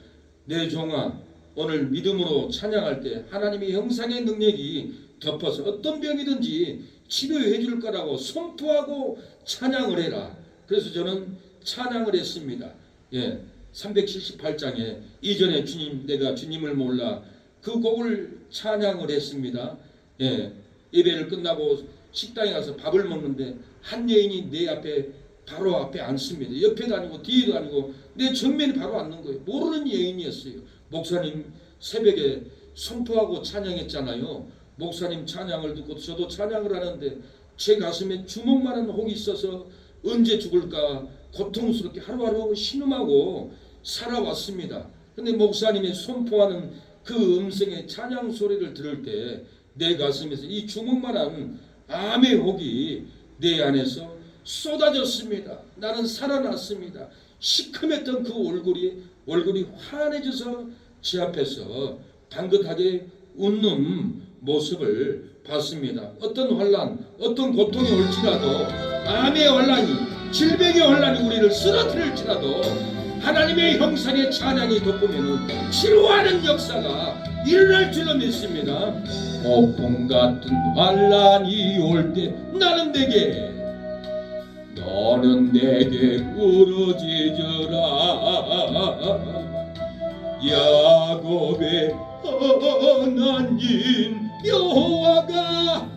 Speaker 1: 내 종아 오늘 믿음으로 찬양할 때 하나님의 형상의 능력이 덮어서 어떤 병이든지 치료해 줄 거라고 선포하고 찬양을 해라. 그래서 저는 찬양을 했습니다. 378장에 이전에 주님 내가 주님을 몰라 그 곡을 찬양을 했습니다. 예배를 끝나고 식당에 가서 밥을 먹는데 한 여인이 내 앞에 바로 앞에 앉습니다. 옆에도 아니고 뒤에도 아니고 내 정면에 바로 앉는 거예요. 모르는 여인이었어요. 목사님 새벽에 선포하고 찬양했잖아요. 목사님 찬양을 듣고 저도 찬양을 하는데 제 가슴에 주먹만한 혹이 있어서 언제 죽을까 고통스럽게 하루하루 신음하고 살아왔습니다. 근데 목사님이 선포하는 그 음성의 찬양 소리를 들을 때 내 가슴에서 이 주먹만한 암의 혹이 내 안에서 쏟아졌습니다. 나는 살아났습니다. 시커맸던 그 얼굴이 환해져서 제 앞에서 당긋하게 웃는 모습을 봤습니다. 어떤 환난, 어떤 고통이 올지라도 암의 환난이, 질병의 환난이 우리를 쓰러뜨릴지라도 하나님의 형상의 찬양이 돋보면 치료하는 역사가 일어날 줄로 믿습니다. 폭풍 같은 환난이 올 때 너는 내게 부르짖으라. 야곱의 하나님 여호와가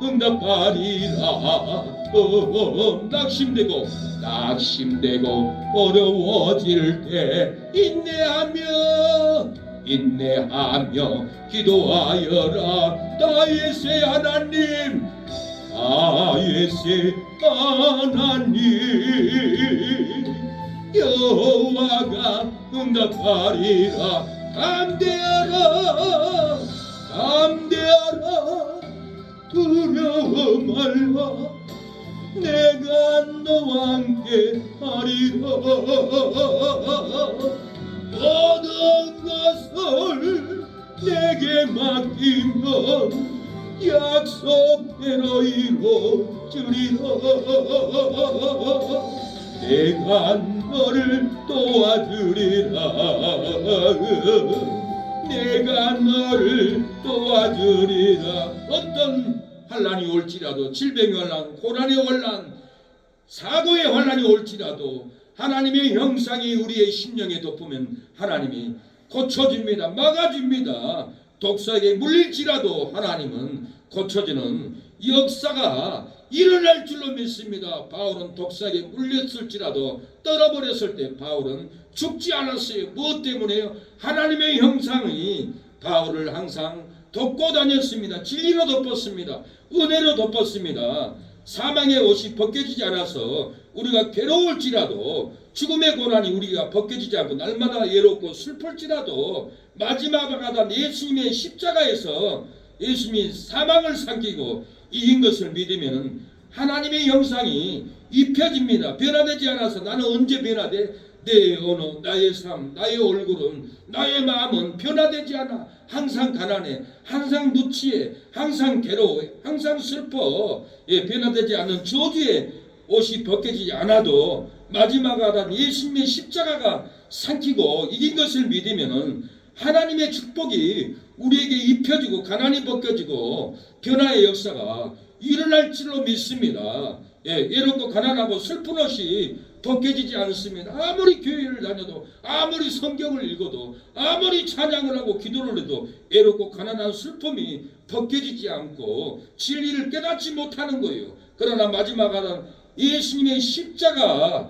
Speaker 1: 응답하리라. 낙심되고 어려워질 때 인내하며 기도하여라. 다윗의 하나님 여호와가 응답하리라. 담대하라 두려워 말라. 내가 너와 함께 하리라. 모든 것을 내게 맡기면 약속대로 이루어주리라. 내가 너를 도와주리라. 내가 너를 도와주리라. 어떤 환난이 올지라도 질병의 환난, 고난의 환난, 사고의 환란이 올지라도 하나님의 형상이 우리의 심령에 덮으면 하나님이 고쳐줍니다. 막아줍니다. 독사에게 물릴지라도 하나님은 고쳐주는 역사가 일어날 줄로 믿습니다. 바울은 독사에게 물렸을지라도 떨어버렸을 때 바울은 죽지 않았어요. 무엇 때문에요? 하나님의 형상이 바울을 항상 덮고 다녔습니다. 진리로 덮었습니다. 은혜로 덮었습니다. 사망의 옷이 벗겨지지 않아서 우리가 괴로울지라도 죽음의 고난이 우리가 벗겨지지 않고 날마다 외롭고 슬플지라도 마지막 아담 예수님의 십자가에서 예수님이 사망을 삼키고 이긴 것을 믿으면 하나님의 형상이 입혀집니다. 변화되지 않아서 나는 언제 변화돼? 내 언어, 나의 삶, 나의 얼굴은, 나의 마음은 변화되지 않아. 항상 가난해, 항상 누치해, 항상 괴로워해, 항상 슬퍼. 변화되지 않는 저주의 옷이 벗겨지지 않아도 마지막 아담 예수님의 십자가가 삼키고 이긴 것을 믿으면 하나님의 축복이 우리에게 입혀지고 가난이 벗겨지고 변화의 역사가 일어날 줄로 믿습니다. 외롭고 가난하고 슬픈 옷이 벗겨지지 않습니다. 아무리 교회를 다녀도 아무리 성경을 읽어도 아무리 찬양을 하고 기도를 해도 외롭고 가난한 슬픔이 벗겨지지 않고 진리를 깨닫지 못하는 거예요. 그러나 마지막 아담 예수님의 십자가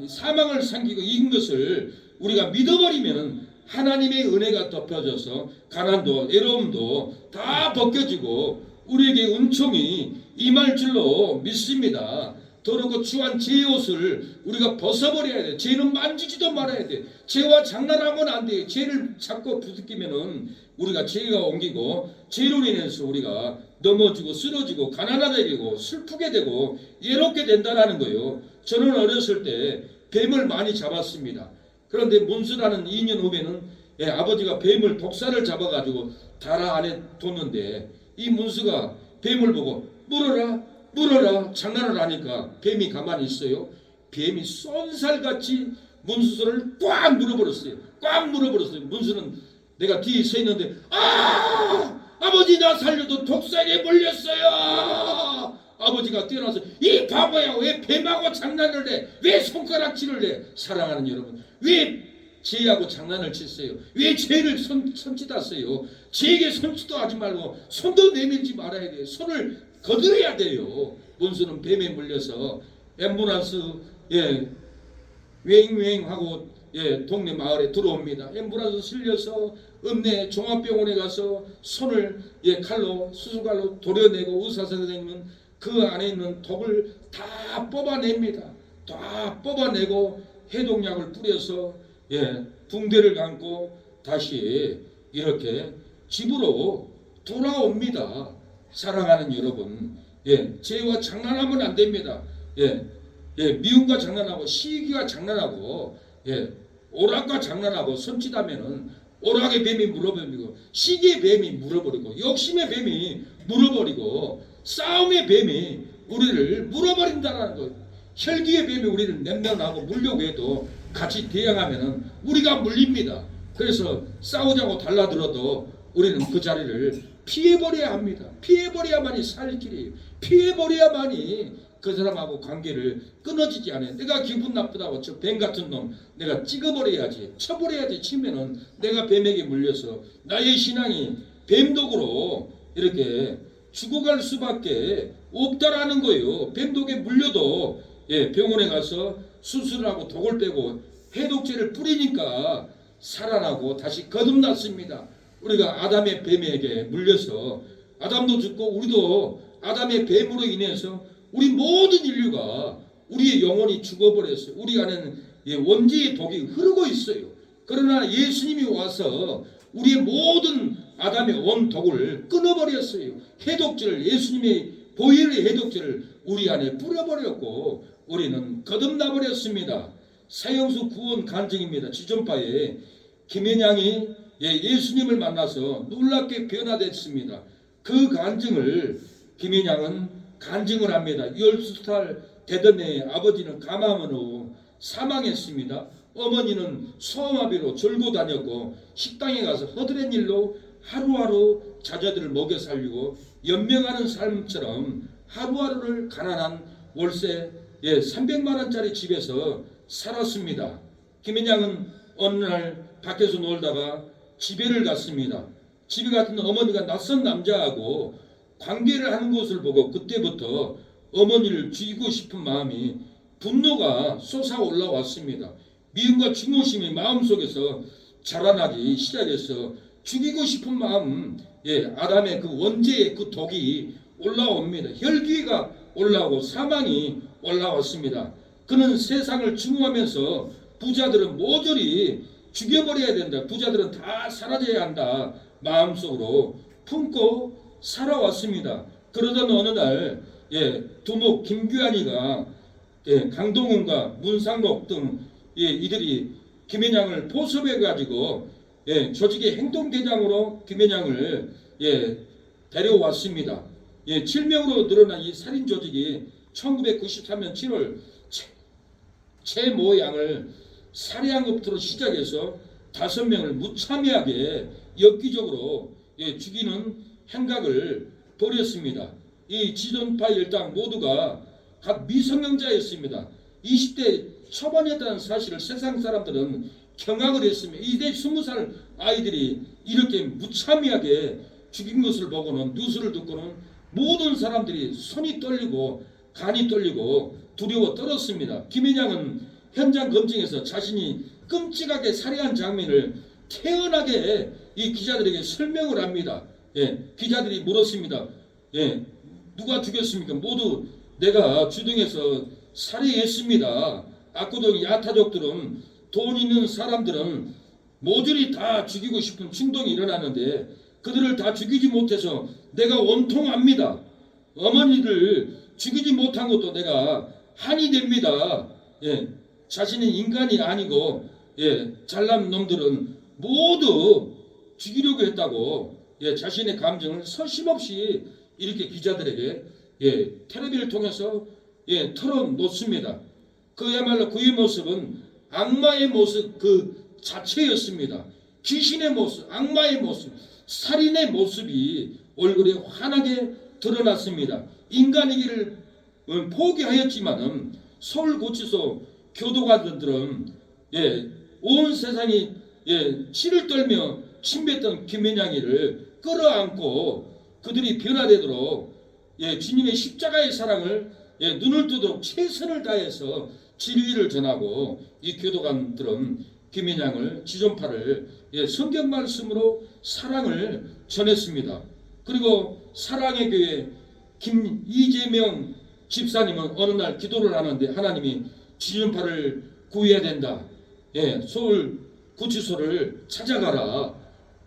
Speaker 1: 사망을 삼키고 이긴 것을 우리가 믿어버리면 하나님의 은혜가 덮여져서 가난도 외로움도 다 벗겨지고 우리에게 은총이 임할 줄로 믿습니다. 더럽고 추한 죄의 옷을 우리가 벗어버려야 돼. 죄는 만지지도 말아야 돼. 죄와 장난하면 안 돼. 죄를 자꾸 부딪히면은 우리가 죄가 옮기고 죄로 인해서 우리가 넘어지고 쓰러지고 가난하게 되고 슬프게 되고 외롭게 된다는 거예요. 저는 어렸을 때 뱀을 많이 잡았습니다. 그런데 문수라는 2년 후에는 아버지가 뱀을 독사를 잡아가지고 다라 안에 뒀는데 이 문수가 뱀을 보고 물어라 장난을 하니까 뱀이 가만히 있어요. 뱀이 쏜살같이 문수를 꽉 물어버렸어요. 문수는 내가 뒤에 서 있는데 아버지 나 살려도 독사에게 물렸어요. 아버지가 뛰어나서 이 바보야 왜 뱀하고 장난을 해? 왜 손가락질을 해? 사랑하는 여러분, 왜 죄하고 장난을 쳤어요? 왜 죄를 손짓하세요? 죄에게 손짓도 하지 말고 손도 내밀지 말아야 돼요. 손을 거두어야 돼요. 문수는 뱀에 물려서 앰뷸런스 웽웽하고 동네 마을에 들어옵니다. 앰뷸런스 실려서 읍내 종합병원에 가서 손을 칼로 수술칼로 도려내고 의사 선생님은 그 안에 있는 독을 다 뽑아냅니다. 다 뽑아내고 해독약을 뿌려서 붕대를 감고 다시 이렇게 집으로 돌아옵니다. 사랑하는 여러분, 죄와 장난하면 안 됩니다. 미움과 장난하고 시기와 장난하고 오락과 장난하고 손짓하면은 오락의 뱀이 물어버리고 시기의 뱀이 물어버리고 욕심의 뱀이 물어버리고 싸움의 뱀이 우리를 물어버린다는 거예요. 혈기의 뱀이 우리를 냄새나고 물려고 해도 같이 대항하면은 우리가 물립니다. 그래서 싸우자고 달라들어도 우리는 그 자리를 피해버려야 합니다. 피해버려야만이 살 길이에요. 피해버려야만이 그 사람하고 관계를 끊어지지 않아요. 내가 기분 나쁘다고 저 뱀 같은 놈 내가 찍어버려야지, 쳐버려야지 치면은 내가 뱀에게 물려서 나의 신앙이 뱀독으로 이렇게 죽어갈 수밖에 없다라는 거예요. 뱀독에 물려도 병원에 가서 수술하고 독을 빼고 해독제를 뿌리니까 살아나고 다시 거듭났습니다. 우리가 아담의 뱀에게 물려서 아담도 죽고 우리도 아담의 뱀으로 인해서 우리 모든 인류가 우리의 영혼이 죽어버렸어요. 우리 안에는 원죄의 독이 흐르고 있어요. 그러나 예수님이 와서 우리의 모든 아담의 원독을 끊어버렸어요. 해독제를 예수님의 보혈의 해독제를 우리 안에 뿌려버렸고 우리는 거듭나버렸습니다. 사형수 구원 간증입니다. 지존파에 김현양이 예수님을 만나서 놀랍게 변화됐습니다. 그 간증을 김현양은 간증을 합니다. 12살 되던 해에 아버지는 감암으로 사망했습니다. 어머니는 소아마비로 졸고 다녔고 식당에 가서 허드렛 일로 하루하루 자녀들을 먹여 살리고 연명하는 삶처럼 하루하루를 가난한 월세 300만 원짜리 집에서 살았습니다. 김현양은 어느 날 밖에서 놀다가 집에를 갔습니다. 집에 갔더니 어머니가 낯선 남자하고 관계를 하는 것을 보고 그때부터 어머니를 죽이고 싶은 마음이 분노가 솟아올라왔습니다. 미움과 증오심이 마음속에서 자라나기 시작해서 죽이고 싶은 마음, 아담의 그 원죄의 그 독이 올라옵니다. 혈기가 올라오고 사망이 올라왔습니다. 그는 세상을 증오하면서 부자들은 모조리 죽여버려야 된다. 부자들은 다 사라져야 한다. 마음속으로 품고 살아왔습니다. 그러던 어느 날 두목 김규환이가 강동원과 문상록 등 이들이 김현양을 포섭해 가지고 조직의 행동대장으로 김현양을 데려왔습니다. 7명으로 늘어난 이 살인 조직이 1993년 7월 최모 양을 살해한 것부터 시작해서 5명을 무참하게 엽기적으로 죽이는 행각을 벌였습니다. 이 지존파 일당 모두가 각 미성년자였습니다. 20대 초반이었다는 사실을 세상 사람들은 경악을 했습니다. 이때 20살 아이들이 이렇게 무참하게 죽인 것을 보고는 뉴스를 듣고는 모든 사람들이 손이 떨리고 간이 떨리고 두려워 떨었습니다. 김현양은 현장 검증에서 자신이 끔찍하게 살해한 장면을 태연하게 이 기자들에게 설명을 합니다. 기자들이 물었습니다. 누가 죽였습니까? 모두 내가 주등해서 살해했습니다. 악구동 야타족들은 돈 있는 사람들은 모조리 다 죽이고 싶은 충동이 일어나는데 그들을 다 죽이지 못해서 내가 원통합니다. 어머니를 죽이지 못한 것도 내가 한이 됩니다. 자신은 인간이 아니고 잘난 놈들은 모두 죽이려고 했다고 자신의 감정을 서심없이 이렇게 기자들에게 텔레비를 통해서 털어놓습니다. 그야말로 그의 모습은 악마의 모습 그 자체였습니다. 귀신의 모습, 악마의 모습, 살인의 모습이 얼굴에 환하게 드러났습니다. 인간이기를 포기하였지만은 서울구치소 교도관들은 온 세상이 치를 떨며 침뱉던 김현양이를 끌어안고 그들이 변화되도록 주님의 십자가의 사랑을 눈을 뜨도록 최선을 다해서 진리를 전하고 이 교도관들은 김현양을 지존파를 성경 말씀으로 사랑을 전했습니다. 그리고 사랑의 교회 이재명 집사님은 어느 날 기도를 하는데 하나님이 지존파를 구해야 된다. 서울 구치소를 찾아가라.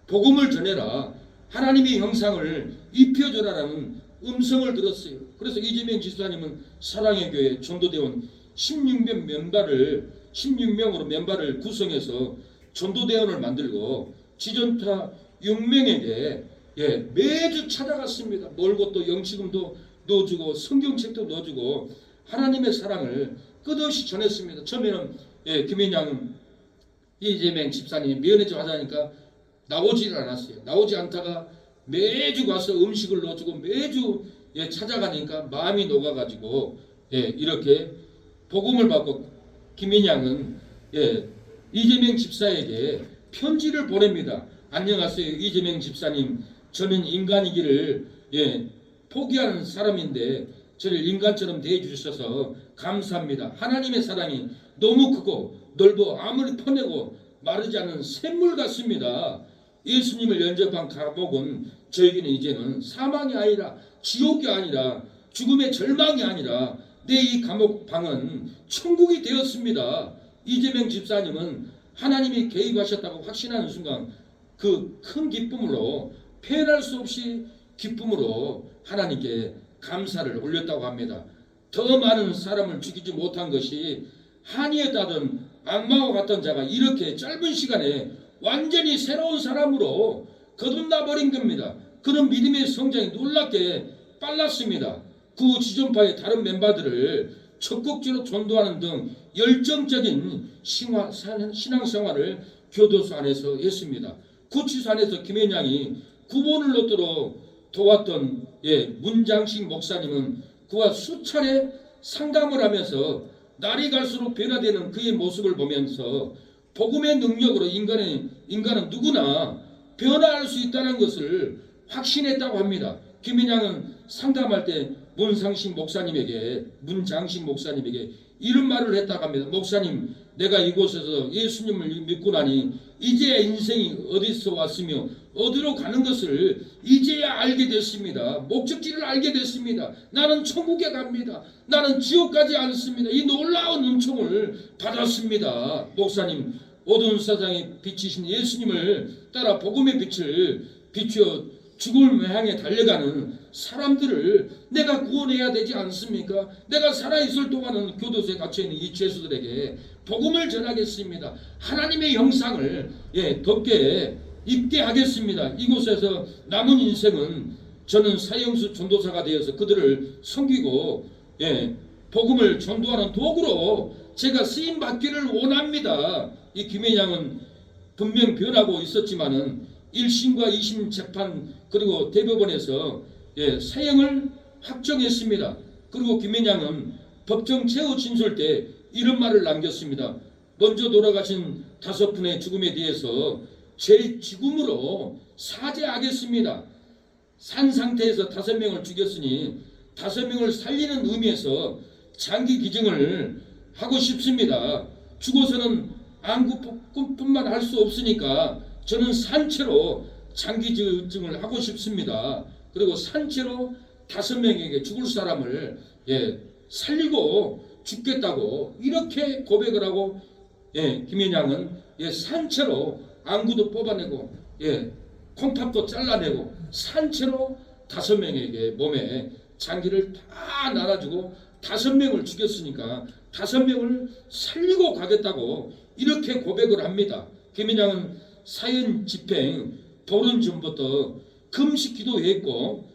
Speaker 1: 복음을 전해라. 하나님의 형상을 입혀줘라라는 음성을 들었어요. 그래서 이재명 집사님은 사랑의 교회 전도대원 16명으로 멤버를 구성해서 전도대원을 만들고 지존파 6명에게 매주 찾아갔습니다. 놀고 또 영치금도 넣어주고 성경책도 넣어주고 하나님의 사랑을 끝없이 전했습니다. 처음에는 김현양 이재명 집사님이 면회 좀 하자니까 나오지를 않았어요. 나오지 않다가 매주 가서 음식을 넣어주고 매주 찾아가니까 마음이 녹아가지고 이렇게 복음을 받고 김현양은 이재명 집사에게 편지를 보냅니다. 안녕하세요 이재명 집사님, 저는 인간이기를 포기하는 사람인데 저를 인간처럼 대해주셔서 감사합니다. 하나님의 사랑이 너무 크고 넓어 아무리 퍼내고 마르지 않는 샘물 같습니다. 예수님을 영접한 감옥은 저에게는 이제는 사망이 아니라 지옥이 아니라 죽음의 절망이 아니라 내 이 감옥 방은 천국이 되었습니다. 이재명 집사님은 하나님이 개입하셨다고 확신하는 순간 그 큰 기쁨으로 표현할 수 없이 기쁨으로 하나님께 감사를 올렸다고 합니다. 더 많은 사람을 죽이지 못한 것이 한이었다던 악마와 같던 자가 이렇게 짧은 시간에 완전히 새로운 사람으로 거듭나 버린 겁니다. 그런 믿음의 성장이 놀랍게 빨랐습니다. 그 지존파의 다른 멤버들을 적극적으로 전도하는 등 열정적인 신앙생활을 교도소 안에서 했습니다. 구치소 안에서 김현양이 구본을 얻도록 도왔던 문장식 목사님은 그와 수차례 상담을 하면서 날이 갈수록 변화되는 그의 모습을 보면서 복음의 능력으로 인간은 누구나 변화할 수 있다는 것을 확신했다고 합니다. 김인양은 상담할 때 문장식 목사님에게 이런 말을 했다고 합니다. 목사님, 내가 이곳에서 예수님을 믿고 나니 이제야 인생이 어디서 왔으며 어디로 가는 것을 이제야 알게 됐습니다. 목적지를 알게 됐습니다. 나는 천국에 갑니다. 나는 지옥 가지 않습니다. 이 놀라운 은총을 받았습니다. 목사님, 어두운 세상에 비치신 예수님을 따라 복음의 빛을 비추어 죽음을 향해 달려가는 사람들을 내가 구원해야 되지 않습니까? 내가 살아있을 동안은 교도소에 갇혀있는 이 죄수들에게 복음을 전하겠습니다. 하나님의 형상을 덮게 입게 하겠습니다. 이곳에서 남은 인생은 저는 사형수 전도사가 되어서 그들을 섬기고 복음을 전도하는 도구로 제가 쓰임 받기를 원합니다. 이 김앤양은 분명 변하고 있었지만은 1심과 2심 재판 그리고 대법원에서 사형을 확정했습니다. 그리고 김앤양은 법정 최후 진술 때 이런 말을 남겼습니다. 먼저 돌아가신 5분의 죽음에 대해서 제 죽음으로 사죄하겠습니다. 산 상태에서 5명을 죽였으니 5명을 살리는 의미에서 장기 기증을 하고 싶습니다. 죽어서는 안구뿐만 할 수 없으니까 저는 산채로 장기 기증을 하고 싶습니다. 그리고 산채로 5명에게 죽을 사람을 살리고 죽겠다고 이렇게 고백을 하고 김앤양은 산채로 안구도 뽑아내고 콩팥도 잘라내고 산채로 5명에게 몸에 장기를 다 날아주고 5명을 죽였으니까 5명을 살리고 가겠다고 이렇게 고백을 합니다. 김앤양은 사형 집행 보름 전부터 금식 기도했고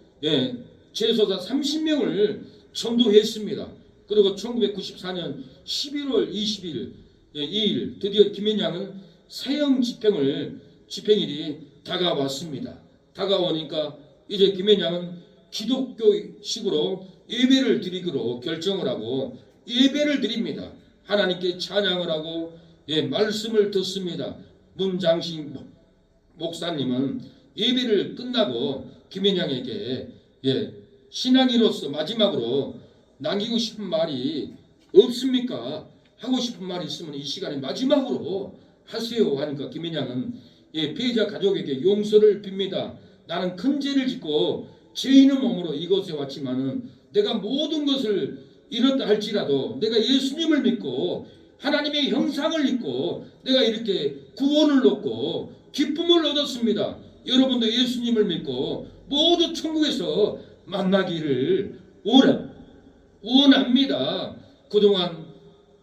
Speaker 1: 제소자 30명을 전도했습니다. 그리고 1994년 11월 20일 2일 드디어 김앤양은 사형 집행일이 다가왔습니다. 다가오니까 이제 김앤양은 기독교식으로 예배를 드리기로 결정을 하고 예배를 드립니다. 하나님께 찬양을 하고 말씀을 듣습니다. 문장식 목사님은 예배를 끝나고 김앤양에게 신앙인으로서 마지막으로 남기고 싶은 말이 없습니까? 하고 싶은 말이 있으면 이 시간에 마지막으로 하세요 하니까 김앤양은 피해자 가족에게 용서를 빕니다. 나는 큰 죄를 짓고 죄인의 몸으로 이곳에 왔지만은 내가 모든 것을 잃었다 할지라도 내가 예수님을 믿고 하나님의 형상을 믿고 내가 이렇게 구원을 얻고 기쁨을 얻었습니다. 여러분도 예수님을 믿고 모두 천국에서 만나기를 원합니다. 그동안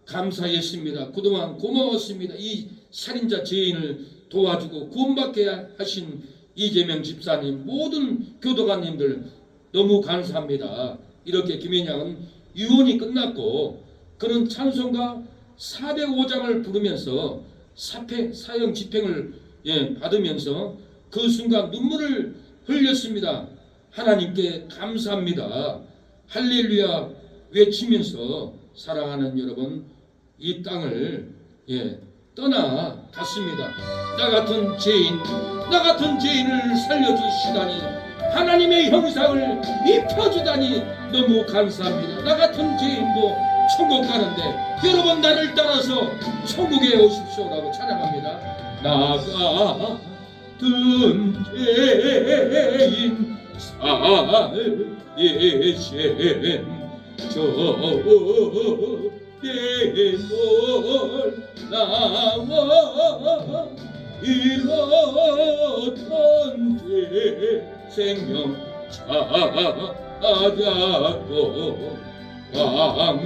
Speaker 1: 감사했습니다. 그동안 고마웠습니다. 이 살인자 죄인을 도와주고 구원받게 하신 이재명 집사님, 모든 교도관님들 너무 감사합니다. 이렇게 김앤양은 유언이 끝났고 그는 찬송가 405장을 부르면서 사형 집행을 받으면서 그 순간 눈물을 흘렸습니다. 하나님께 감사합니다. 할렐루야 외치면서 사랑하는 여러분, 이 땅을 떠나갔습니다. 나 같은 죄인을 살려주시다니, 하나님의 형상을 입혀주다니 너무 감사합니다. 나 같은 죄인도 천국 가는데 여러분 나를 따라서 천국에 오십시오라고 찬양합니다. 나 같은 죄인 살리신 저대몰 나와 잃었던 죄 생명 찾았고 왕년을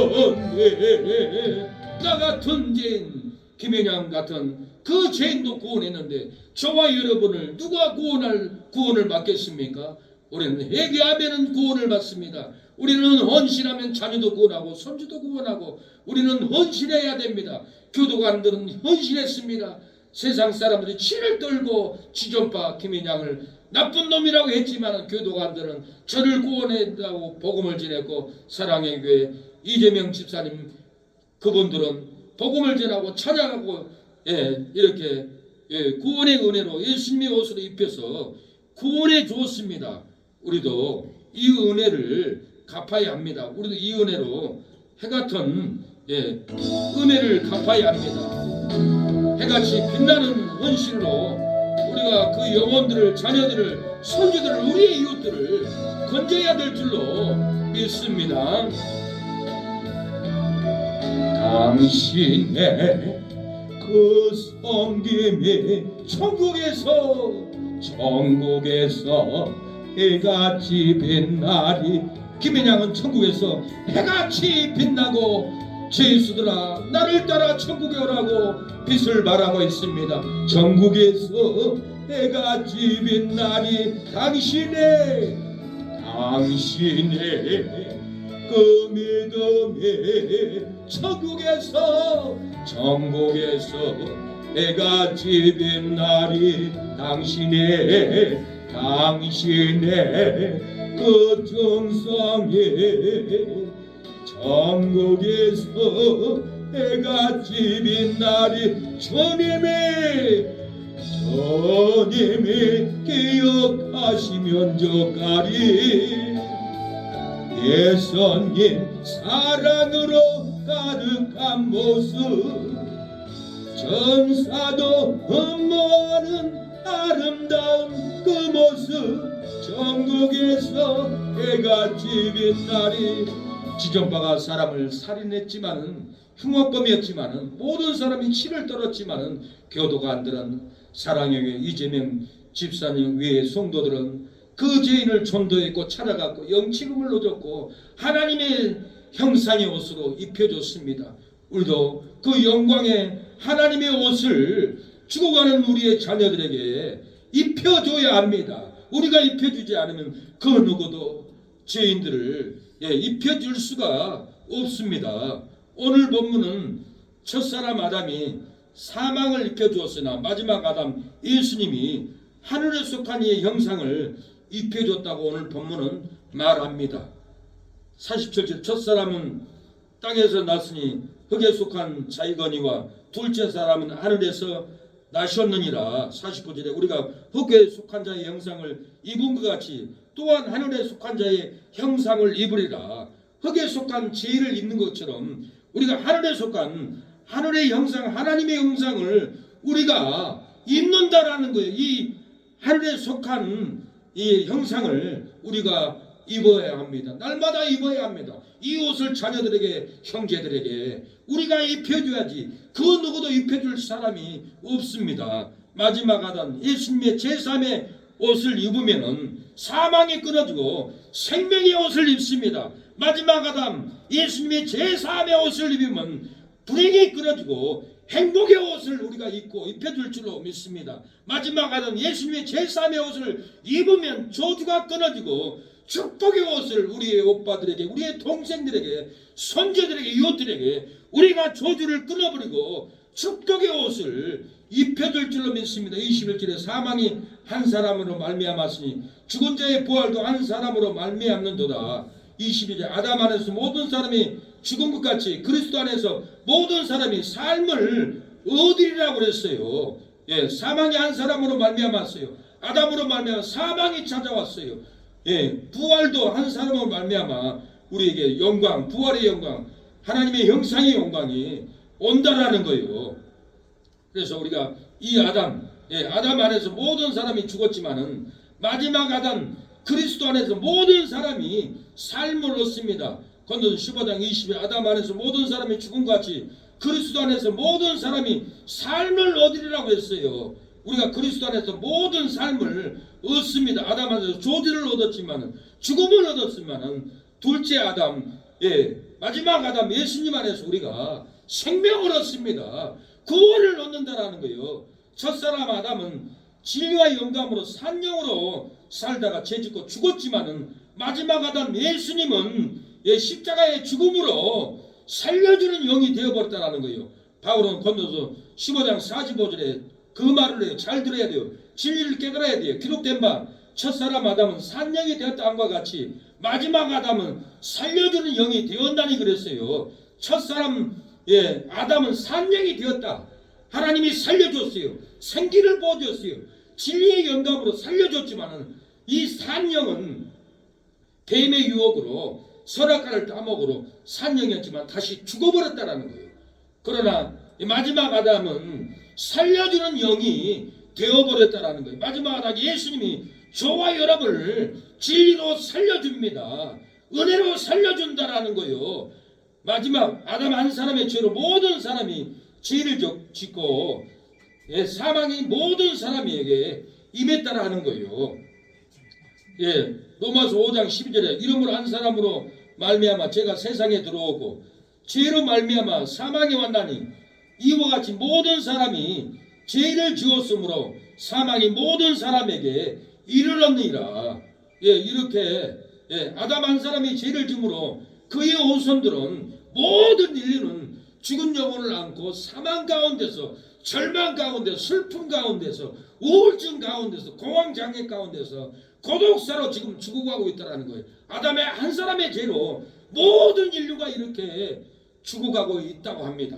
Speaker 1: 벌건데 나 같은 죄인 김앤양 같은 그 죄인도 구원했는데 저와 여러분을 누가 구원을 받겠습니까? 우리는 회개하면 구원을 받습니다. 우리는 헌신하면 자녀도 구원하고 손주도 구원하고 우리는 헌신해야 됩니다. 교도관들은 헌신했습니다. 세상 사람들이 치를 떨고 지존파 김앤양을 나쁜 놈이라고 했지만 교도관들은 저를 구원했다고 복음을 전했고, 사랑의 교회 이재명 집사님 그분들은 복음을 전하고 찾아가고 이렇게 구원의 은혜로 예수님의 옷으로 입혀서 구원해 주었습니다. 우리도 이 은혜를 갚아야 합니다. 우리도 이 은혜로 해같은 은혜를 갚아야 합니다. 해같이 빛나는 헌신으로 우리가 그 영혼들을, 자녀들을, 손주들을, 우리의 이웃들을 건져야 될 줄로 믿습니다. 당신의 그 섬김이 천국에서 해같이 빛나리. 김혜량은 천국에서 해같이 빛나고, 제수들아 나를 따라 천국에 오라고 빛을 발하고 있습니다. 천국에서 해같이 빛나리. 당신의 그 믿음이 천국에서 해같이 빛나리. 당신의 그 정성이 천국에서 해같이 빛나리. 주님이 기억하시면 저까리. 예수님 사랑으로 가득한 모습, 전사도 흠모하는 아름다운 그 모습, 천국에서 해같이 빛나리. 지존파가 사람을 살인했지만은, 흉악범이었지만은, 모든 사람이 치를 떨었지만은, 교도관들은, 사랑의 교회 이재명 집사님 외의 성도들은 그 죄인을 전도했고 찾아갔고 영치금을 얻었고 하나님의 형상의 옷으로 입혀줬습니다. 우리도 그 영광의 하나님의 옷을 죽어가는 우리의 자녀들에게 입혀줘야 합니다. 우리가 입혀주지 않으면 그 누구도 죄인들을 입혀줄 수가 없습니다. 오늘 본문은 첫사람 아담이 사망을 입혀주었으나 마지막 아담 예수님이 하늘에 속한 이의 형상을 입혀줬다고 오늘 본문은 말합니다. 47절 첫사람은 땅에서 났으니 흙에 속한 자이거니와 둘째 사람은 하늘에서 나셨느니라. 49절에 우리가 흙에 속한 자의 형상을 입은 것 같이 또한 하늘에 속한 자의 형상을 입으리라. 흙에 속한 죄를 입는 것처럼 우리가 하늘에 속한 하늘의 형상, 하나님의 형상을 우리가 입는다라는 거예요. 이 하늘에 속한 이 형상을 우리가 입어야 합니다. 날마다 입어야 합니다. 이 옷을 자녀들에게, 형제들에게 우리가 입혀줘야지 그 누구도 입혀줄 사람이 없습니다. 마지막 아담 예수님의 제3의 옷을 입으면은 사망이 끊어지고 생명의 옷을 입습니다. 마지막 아담 예수님의 제3의 옷을 입으면 불행이 끊어지고 행복의 옷을 우리가 입혀줄 줄로 믿습니다. 마지막 아담 예수님의 제3의 옷을 입으면 저주가 끊어지고 축복의 옷을 우리의 오빠들에게, 우리의 동생들에게, 손자들에게, 이웃들에게 우리가 저주를 끊어버리고 축복의 옷을 입혀줄 줄로 믿습니다. 21절에 사망이 한 사람으로 말미암았으니 죽은 자의 부활도 한 사람으로 말미암는도다. 22절 아담 안에서 모든 사람이 죽은 것 같이 그리스도 안에서 모든 사람이 삶을 얻으리라고 그랬어요. 사망이 한 사람으로 말미암았어요. 아담으로 말미암아 사망이 찾아왔어요. 부활도 한 사람으로 말미암아 우리에게 영광, 부활의 영광, 하나님의 형상의 영광이 온다라는 거예요. 그래서 우리가 이 아담 안에서 모든 사람이 죽었지만은 마지막 아담 그리스도 안에서 모든 사람이 삶을 얻습니다. 건도서 15장 20에 아담 안에서 모든 사람이 죽은 것 같이 그리스도 안에서 모든 사람이 삶을 얻으리라고 했어요. 우리가 그리스도 안에서 모든 삶을 얻습니다. 아담 안에서 조지를 얻었지만은, 죽음을 얻었지만은 둘째 아담, 마지막 아담 예수님 안에서 우리가 생명을 얻습니다. 구원을 얻는다라는 거예요. 첫사람 아담은 진리와 영감으로 산영으로 살다가 죄짓고 죽었지만은 마지막 아담 예수님은 십자가의 죽음으로 살려주는 영이 되어버렸다는 거예요. 바울은 건도서 15장 45절에 그 말을 해요. 잘 들어야 돼요. 진리를 깨달아야 돼요. 기록된 바 첫사람 아담은 산영이 되었다함과 같이 마지막 아담은 살려주는 영이 되었다니 그랬어요. 첫사람 아담은 산영이 되었다. 하나님이 살려줬어요. 생기를 부어줬어요. 진리의 영감으로 살려줬지만은 이 산영은 뱀의 유혹으로 선악과를 따먹으로 산영이었지만 다시 죽어버렸다라는 거예요. 그러나 마지막 아담은 살려주는 영이 되어버렸다라는 거예요. 마지막 아담 예수님이 저와 여러분을 진리로 살려줍니다. 은혜로 살려준다라는 거예요. 마지막 아담 한 사람의 죄로 모든 사람이 죄를 짓고 사망이 모든 사람에게 임했다라는 거예요. 로마서 5장 12절에 이름으로 한 사람으로 말미암아 죄가 세상에 들어오고 죄로 말미암아 사망이 왔나니 이와 같이 모든 사람이 죄를 지었으므로 사망이 모든 사람에게 이르렀느니라. 이렇게 아담 한 사람이 죄를 지므로 그의 후손들은 모든 인류는 죽은 영혼을 안고 사망 가운데서 절망 가운데 슬픔 가운데서 우울증 가운데서 공황장애 가운데서 고독사로 지금 죽어가고 있다는 거예요. 아담의 한 사람의 죄로 모든 인류가 이렇게 죽어가고 있다고 합니다.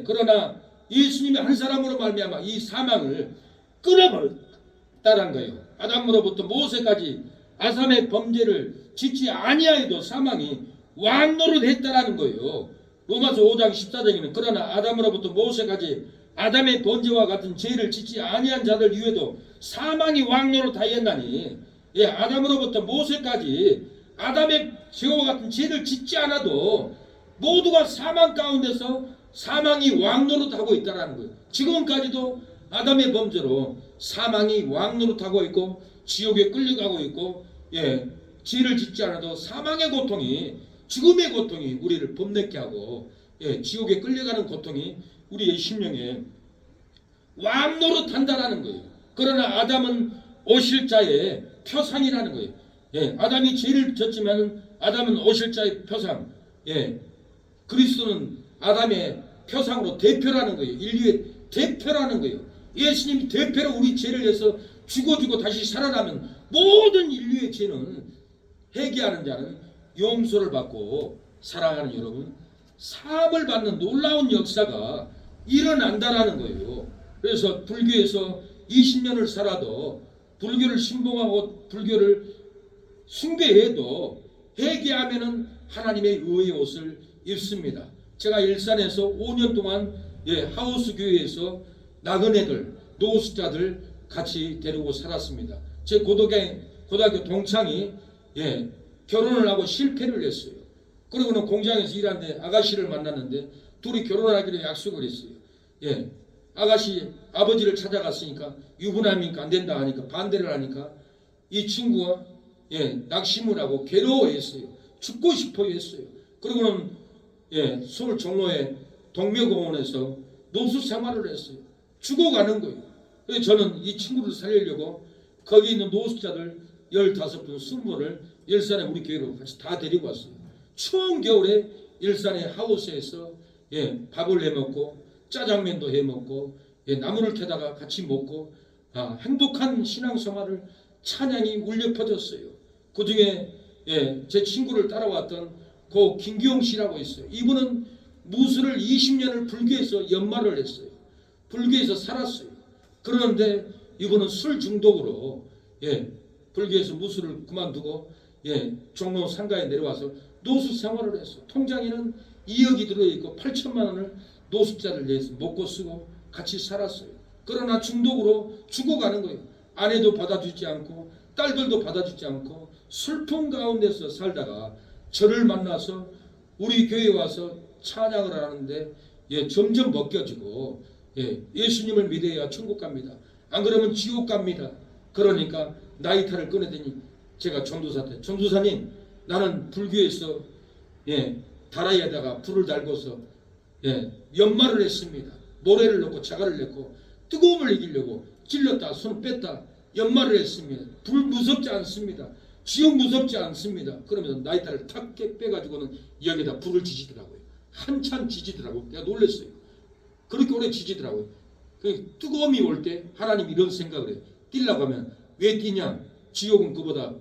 Speaker 1: 그러나 예수님이 한 사람으로 말미암아 이 사망을 끊어버렸다는 거예요. 아담으로부터 모세까지 아담의 범죄를 짓지 아니하여도 사망이 왕노릇했다라는 거예요. 로마서 5장 14절에는 그러나 아담으로부터 모세까지 아담의 범죄와 같은 죄를 짓지 아니한 자들 위에도 사망이 왕노릇하였나니 아담으로부터 모세까지 아담의 죄와 같은 죄를 짓지 않아도 모두가 사망 가운데서 사망이 왕노릇하고 있다는 거예요. 지금까지도 아담의 범죄로 사망이 왕노릇하고 있고 지옥에 끌려가고 있고 죄를 짓지 않아도 사망의 고통이 죽음의 고통이 우리를 범례케 하고 지옥에 끌려가는 고통이 우리의 심령에 왕노릇한다라는 거예요. 그러나 아담은 오실 자의 표상이라는 거예요. 아담이 죄를 졌지만 아담은 오실 자의 표상. 그리스도는 아담의 표상으로 대표라는 거예요. 인류의 대표라는 거예요. 예수님이 대표로 우리 죄를 위해서 죽어주고 다시 살아나면 모든 인류의 죄는 회개하는 자는 용서를 받고 사랑하는 여러분 사함을 받는 놀라운 역사가 일어난다라는 거예요. 그래서 불교에서 20년을 살아도 불교를 신봉하고 불교를 숭배해도 회개하면은 하나님의 의의 옷을 입습니다. 제가 일산에서 5년 동안 하우스 교회에서 나그네들, 노숙자들 같이 데리고 살았습니다. 제 고등학교 동창이 결혼을 하고 실패를 했어요. 그리고는 공장에서 일하는데 아가씨를 만났는데 둘이 결혼하기로 약속을 했어요. 아가씨 아버지를 찾아갔으니까 유부남이니까 안 된다 하니까 반대를 하니까 이 친구가 낙심을 하고 괴로워했어요. 죽고 싶어 했어요. 그리고는 서울 종로의 동묘공원에서 노수 생활을 했어요. 죽어가는 거예요. 그래서 저는 이 친구를 살리려고 거기 있는 노숙자들 15분, 20분을 일산에 우리 교회로 같이 다 데리고 왔어요. 추운 겨울에 일산의 하우스에서 밥을 해먹고 짜장면도 해먹고 나무를 캐다가 같이 먹고 행복한 신앙생활을 찬양이 울려 퍼졌어요. 그 중에 제 친구를 따라왔던 고 김기용 씨라고 있어요. 이분은 무술을 20년을 불교에서 연마를 했어요. 불교에서 살았어요. 그런데 이분은 술 중독으로 불교에서 무술을 그만두고 종로 상가에 내려와서 노숙 생활을 했어요. 통장에는 2억이 들어있고 8천만 원을 노숙자를 위해서 먹고 쓰고 같이 살았어요. 그러나 중독으로 죽어가는 거예요. 아내도 받아주지 않고 딸들도 받아주지 않고 슬픔 가운데서 살다가 저를 만나서 우리 교회에 와서 찬양을 하는데 점점 벗겨지고 예수님을 믿어야 천국 갑니다. 안 그러면 지옥 갑니다. 그러니까 나이타를 꺼내더니 제가 전도사한테 전도사님 나는 불교에서 다라이에다가 불을 달고서 연마를 했습니다. 모래를 넣고 자갈을 넣고 뜨거움을 이기려고 찔렀다 손을 뺐다 연마를 했습니다. 불 무섭지 않습니다. 지옥 무섭지 않습니다. 그러면서 나이타를 탁 빼가지고는 여기다 불을 지지더라고요. 한참 지지더라고요. 내가 놀랐어요. 그렇게 오래 지지더라고요. 그 뜨거움이 올 때 하나님 이런 생각을 해요. 뛰려고 하면 왜 뛰냐? 지옥은 그보다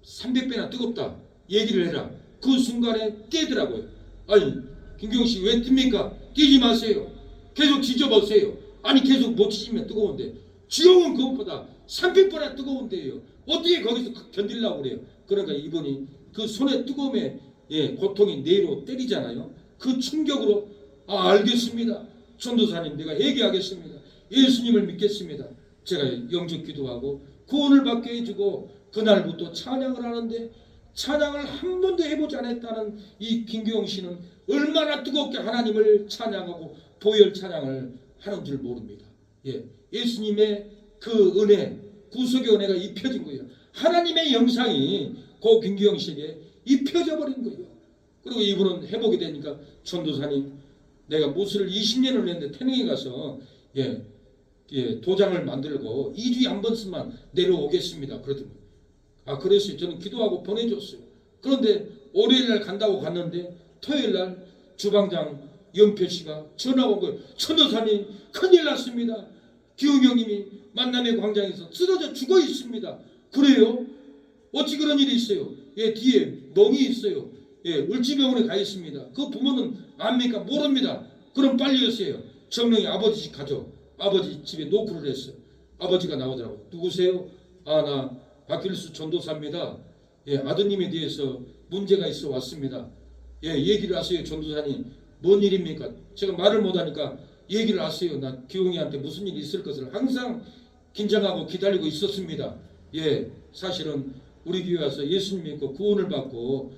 Speaker 1: 300배나 뜨겁다 얘기를 해라. 그 순간에 뛰더라고요. 아니 김경식 왜 뜁니까? 뛰지 마세요. 계속 지져보세요. 아니 계속 못 지지면 뜨거운데 지옥은 그것보다 300배나 뜨거운데요. 어떻게 거기서 견디려고 그래요? 그러니까 이분이 그 손의 뜨거움에 고통이 뇌로 때리잖아요. 그 충격으로 알겠습니다. 전도사님 내가 회개하겠습니다. 예수님을 믿겠습니다. 제가 영접 기도하고 구원을 받게 해주고 그날부터 찬양을 하는데 찬양을 한 번도 해보지 않았다는 이 김경 씨는 얼마나 뜨겁게 하나님을 찬양하고 보혈 찬양을 하는 줄 모릅니다. 예수님의 그 은혜, 구속의 은혜가 입혀진 거예요. 하나님의 영상이 그 김경 씨에게 입혀져 버린 거예요. 그리고 이분은 해보게 되니까 전도사님 내가 무술을 20년을 했는데 태릉에 가서 도장을 만들고 2주에 한 번씩만 내려오겠습니다. 그러더니 그랬어요. 저는 기도하고 보내줬어요. 그런데 월요일날 간다고 갔는데 토요일날 주방장 영표씨가 전화가 온 거예요. 전도사님 큰일 났습니다. 기웅 형님이 만남의 광장에서 쓰러져 죽어 있습니다. 그래요? 어찌 그런 일이 있어요? 뒤에 멍이 있어요. 을지병원에 가 있습니다. 그 부모는 압니까? 모릅니다. 그럼 빨리 오세요. 정령이 아버지 집 가죠. 아버지 집에 노크를 했어요. 아버지가 나오더라고요. 누구세요? 나 박길수 전도사입니다. 아드님에 대해서 문제가 있어 왔습니다. 얘기를 하세요. 전도사님 뭔 일입니까? 제가 말을 못하니까 얘기를 하세요. 나 기웅이한테 무슨 일이 있을 것을 항상 긴장하고 기다리고 있었습니다. 사실은 우리 교회 와서 예수님 믿고 구원을 받고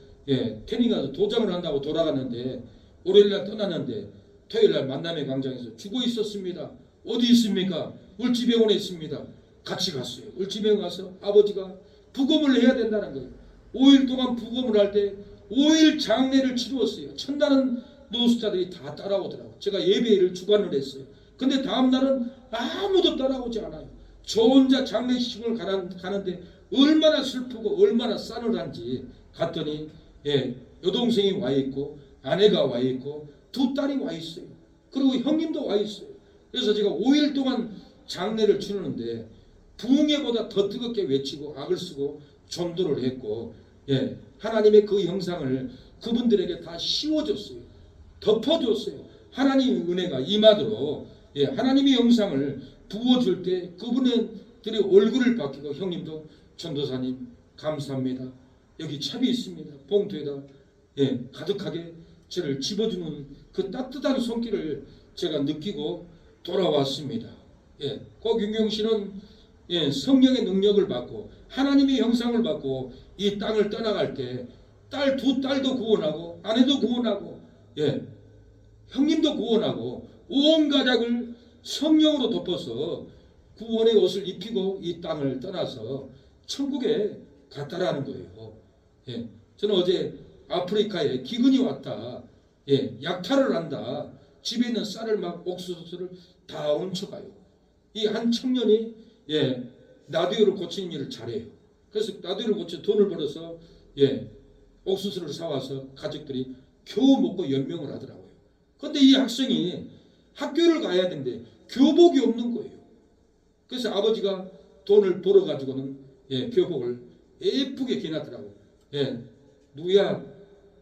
Speaker 1: 태닝 가서 도장을 한다고 돌아갔는데 월요일날 떠났는데 토요일날 만남의 광장에서 죽어 있었습니다. 어디 있습니까? 을지병원에 있습니다. 같이 갔어요. 을지병원 가서 아버지가 부검을 해야 된다는 거예요. 5일 동안 부검을 할 때 5일 장례를 치루었어요. 첫날은 노숙자들이 다 따라오더라고요. 제가 예배를 주관을 했어요. 근데 다음날은 아무도 따라오지 않아요. 저 혼자 장례식을 가는데 얼마나 슬프고 얼마나 싸늘한지 갔더니 여동생이 와 있고 아내가 와 있고 두 딸이 와 있어요. 그리고 형님도 와 있어요. 그래서 제가 5일 동안 장례를 치르는데 부흥회보다 더 뜨겁게 외치고 악을 쓰고 전도를 했고 하나님의 그 영상을 그분들에게 다 씌워줬어요. 덮어줬어요. 하나님의 은혜가 임하도록 하나님의 영상을 부어줄 때 그분들의 얼굴을 바뀌고 형님도 전도사님 감사합니다. 여기 찹이 있습니다. 봉투에다 가득하게 저를 집어주는 그 따뜻한 손길을 제가 느끼고 돌아왔습니다. 고경경 씨는 성령의 능력을 받고 하나님의 형상을 받고 이 땅을 떠나갈 때 두 딸도 구원하고 아내도 구원하고 형님도 구원하고 온 가족을 성령으로 덮어서 구원의 옷을 입히고 이 땅을 떠나서 천국에 갔다라는 거예요. 저는 어제 아프리카에 기근이 왔다. 약탈을 한다. 집에 있는 쌀을 막 옥수수를 다 훔쳐가요. 이 한 청년이 라디오를 고치는 일을 잘해요. 그래서 라디오를 고쳐 돈을 벌어서 옥수수를 사와서 가족들이 겨우 먹고 연명을 하더라고요. 그런데 이 학생이 학교를 가야 되는데 교복이 없는 거예요. 그래서 아버지가 돈을 벌어 가지고는 교복을 예쁘게 기놨더라고요. 누야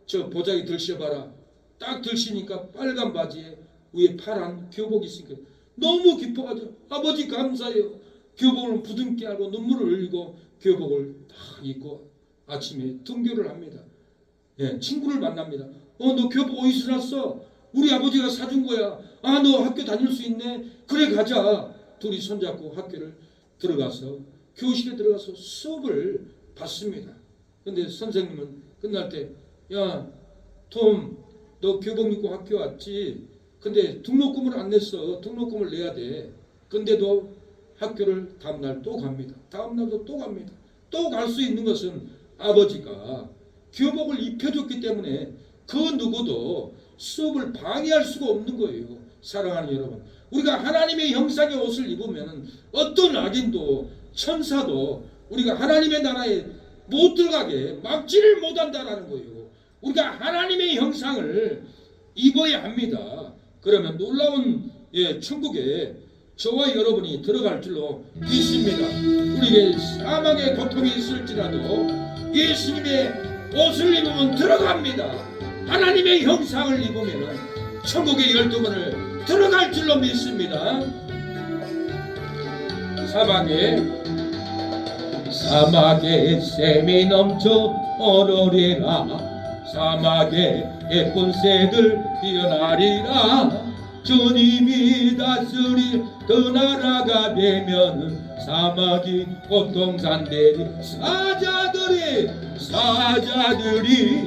Speaker 1: 저 보자기 들셔봐라. 딱 들시니까 빨간 바지에 위에 파란 교복이 있으니까 너무 기뻐가지고 아버지 감사해요. 교복을 부둥켜 하고 눈물을 흘리고 교복을 다 입고 아침에 등교를 합니다. 친구를 만납니다. 너 교복 어디서 샀어? 우리 아버지가 사준 거야. 너 학교 다닐 수 있네. 그래 가자. 둘이 손잡고 학교를 들어가서 교실에 들어가서 수업을 받습니다. 근데 선생님은 끝날 때 톰, 너 교복 입고 학교 왔지? 근데 등록금을 안 냈어. 등록금을 내야 돼. 근데도 학교를 다음날 또 갑니다. 다음날도 또 갑니다. 또 갈 수 있는 것은 아버지가 교복을 입혀줬기 때문에 그 누구도 수업을 방해할 수가 없는 거예요. 사랑하는 여러분, 우리가 하나님의 형상의 옷을 입으면 어떤 악인도 천사도 우리가 하나님의 나라에 못 들어가게 막지를 못한다라는 거예요. 우리가 하나님의 형상을 입어야 합니다. 그러면 놀라운 천국에 저와 여러분이 들어갈 줄로 믿습니다. 우리에게 사망의 고통이 있을지라도 예수님의 옷을 입으면 들어갑니다. 하나님의 형상을 입으면 천국의 12문을 들어갈 줄로 믿습니다. 사막에 샘이 넘쳐 오르리라. 사막에 예쁜 새들 피어나리라. 주님이 다스릴 그 나라가 되면 사막이 고통산되리. 사자들이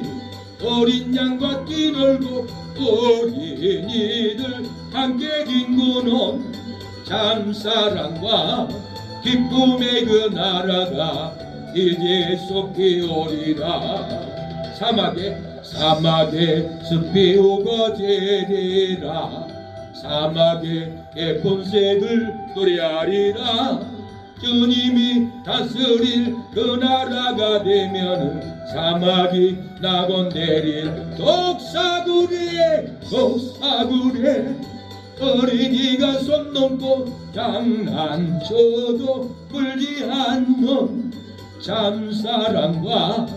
Speaker 1: 어린 양과 뛰놀고 어린이들 함께 뒹구는 참사랑과 기쁨의 그 나라가 이제 속히 오리라. 사막에 숲이 우거지리라. 사막에 예쁜 새들 노래하리라. 주님이 다스릴 그 나라가 되면 사막이 낙원되리. 독사구리에 어린이가 손 놓고 장난쳐도 불지 않는 참사랑과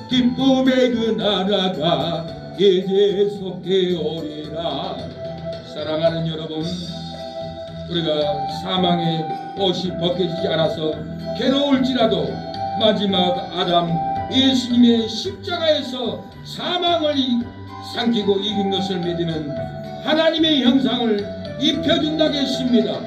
Speaker 1: 기쁨의 그 나라가 이제 속히 오리라. 사랑하는 여러분, 우리가 사망의 옷이 벗겨지지 않아서 괴로울지라도 마지막 아담 예수님의 십자가에서 사망을 삼키고 이긴 것을 믿으면 하나님의 형상을 입혀준다고 했습니다.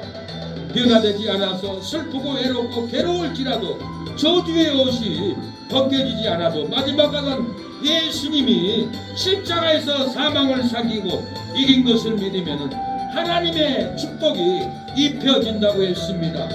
Speaker 1: 변화되지 않아서 슬프고 외롭고 괴로울지라도 저주의 옷이 벗겨지지 않아도 마지막 아담 예수님이 십자가에서 사망을 삼키고 이긴 것을 믿으면 하나님의 축복이 입혀진다고 했습니다.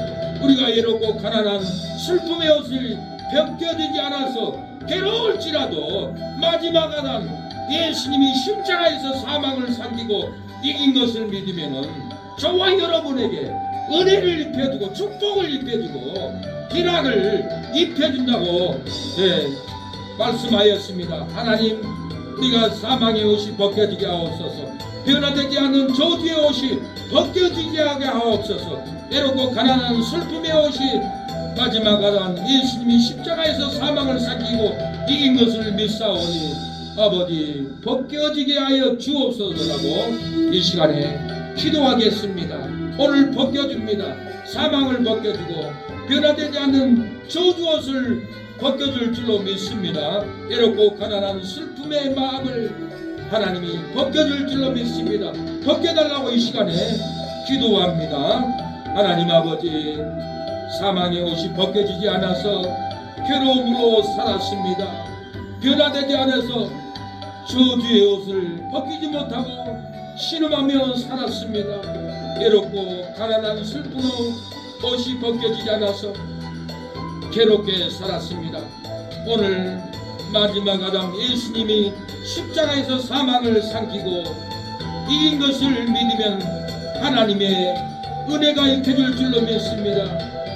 Speaker 1: 우리가 외롭고 가난한 슬픔의 옷을 벗겨지지 않아서 괴로울지라도 마지막 아담 예수님이 십자가에서 사망을 삼키고 이긴 것을 믿으면 저와 여러분에게 은혜를 입혀주고 축복을 입혀주고 기락을 입혀준다고 말씀하였습니다. 하나님, 우리가 사망의 옷이 벗겨지게 하옵소서. 변화되지 않는 저주의 옷이 벗겨지게 하게 하옵소서. 외롭고 가난한 슬픔의 옷이 마지막 아담 예수님이 십자가에서 사망을 삼키고 이긴 것을 믿사오니 아버지 벗겨지게 하여 주옵소서라고 이 시간에 기도하겠습니다. 오늘 벗겨줍니다. 사망을 벗겨주고 변화되지 않는 저주옷을 벗겨줄 줄로 믿습니다. 외롭고 가난한 슬픔의 마음을 하나님이 벗겨줄 줄로 믿습니다. 벗겨달라고 이 시간에 기도합니다. 하나님 아버지, 사망의 옷이 벗겨지지 않아서 괴로움으로 살았습니다. 변화되지 않아서 저주의 옷을 벗기지 못하고 신음하며 살았습니다. 외롭고 가난한 슬픈 옷이 벗겨지지 않아서 괴롭게 살았습니다. 오늘 마지막 아담 예수님이 십자가에서 사망을 삼키고 이긴 것을 믿으면 하나님의 은혜가 입혀줄 줄로 믿습니다.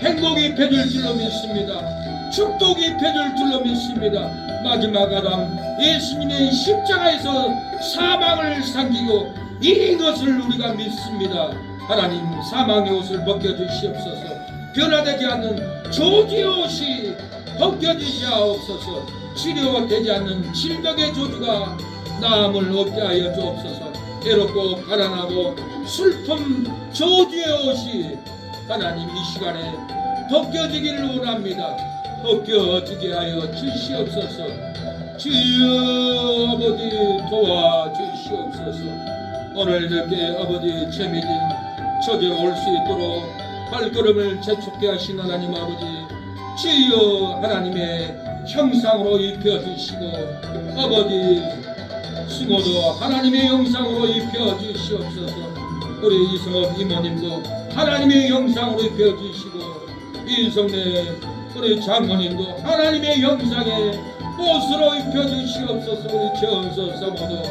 Speaker 1: 행복이 입혀줄 줄로 믿습니다. 축복이 입혀줄 줄로 믿습니다. 마지막 아담 예수님의 십자가에서 사망을 삼키고 이긴 것을 우리가 믿습니다. 하나님, 사망의 옷을 벗겨주시옵소서. 변화되지 않는 저주의 옷이 벗겨지지 하옵소서. 치료되지 않는 질병의 저주가 나음을 얻게 하여 주옵소서. 외롭고 가난하고 슬픔 저주의 옷이 하나님 이 시간에 벗겨지기를 원합니다. 벗겨지게 하여 주시옵소서. 주여 아버지 도와주시옵소서. 오늘 이렇게 아버지 재미진 처제 올 수 있도록 발걸음을 재촉게 하신 하나님 아버지, 주여 하나님의 형상으로 입혀주시고 아버지 승호도 하나님의 형상으로 입혀주시옵소서. 우리 이승업 이모님도 하나님의 형상으로 입혀주시고 이성래 우리 장모님도 하나님의 형상의 옷으로 입혀주시옵소서. 우리 최은서 사모도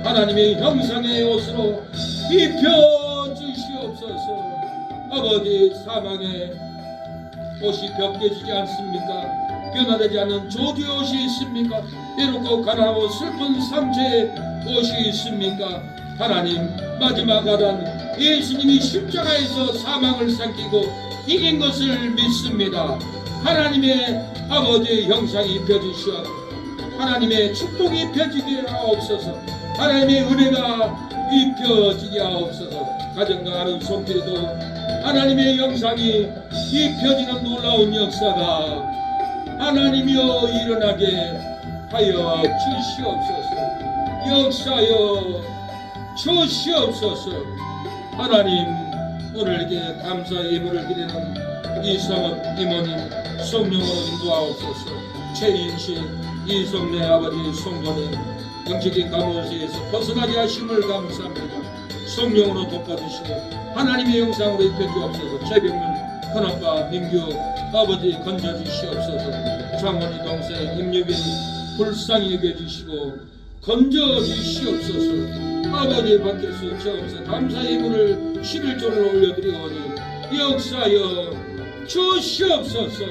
Speaker 1: 하나님의 형상의 옷으로 입혀주시옵소서. 아버지, 사망의 옷이 벗겨지지 않습니까? 변화되지 않는 저주의 옷이 있습니까? 외롭고 가난하고 슬픈 상처의 옷이 있습니까? 하나님, 마지막 아단 예수님이 십자가에서 사망을 삼키고 이긴 것을 믿습니다. 하나님의 아버지의 형상이 입혀주시어 하나님의 축복이 입혀지게 하옵소서. 하나님의 은혜가 입혀지게 하옵소서. 가정과 하는 손길에도 하나님의 영상이 입혀지는 놀라운 역사가 하나님이여 일어나게 하여 주시옵소서. 역사여 주시옵소서. 하나님, 오늘에게 감사의 예물을 드리는 이성업 이모님 성령으로 인도하옵소서. 최인식 이성래 아버지 성도님 영적인 감옥에서 벗어나게 하심을 감사합니다. 성령으로 덮어주시고 하나님의 영상으로 입혀주옵소서. 최병문 큰아빠 민규 아버지 건져주시옵소서. 장원희 동생 임유빈 불쌍히 여겨주시고 건져주시옵소서. 아버지 밖에서 저없어 감사의 예물을 11조를 올려드리오니 역사여 주시옵소서.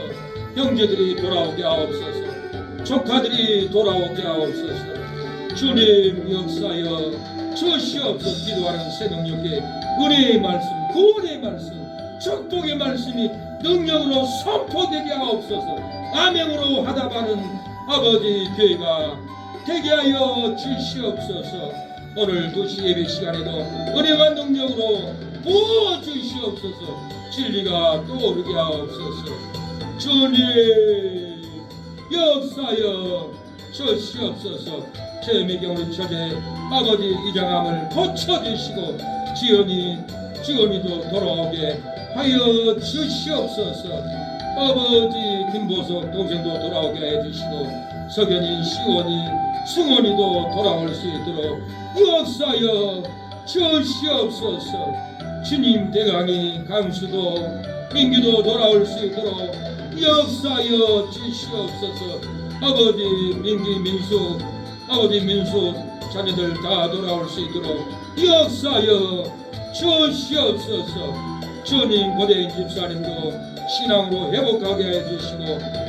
Speaker 1: 형제들이 돌아오게 하옵소서. 조카들이 돌아오게 하옵소서. 주님 역사여 주시옵소서. 기도하는 새능력의 은혜의 말씀, 구원의 말씀, 축복의 말씀이 능력으로 선포되게 하옵소서. 암행으로 하다바는 아버지 교회가 되게 하여 주시옵소서. 오늘 2시 예배 시간에도 은혜와 능력으로 부어주시옵소서. 진리가 떠오르게 하옵소서. 주님 역사여 주시옵소서. 제미경우리 처제 아버지 이장암을 고쳐주시고 지연이도 돌아오게 하여 주시옵소서. 아버지 김보석 동생도 돌아오게 해주시고 석연이 시원이 승원이도 돌아올 수 있도록 역사여 주시옵소서. 주님 대강이 강수도 민규도 돌아올 수 있도록 역사여 주시옵소서. 아버지 민기 민수 아버지 민수 자녀들 다 돌아올 수 있도록 역사여 주시옵소서. 주님 고대인 집사님도 신앙으로 회복하게 해주시고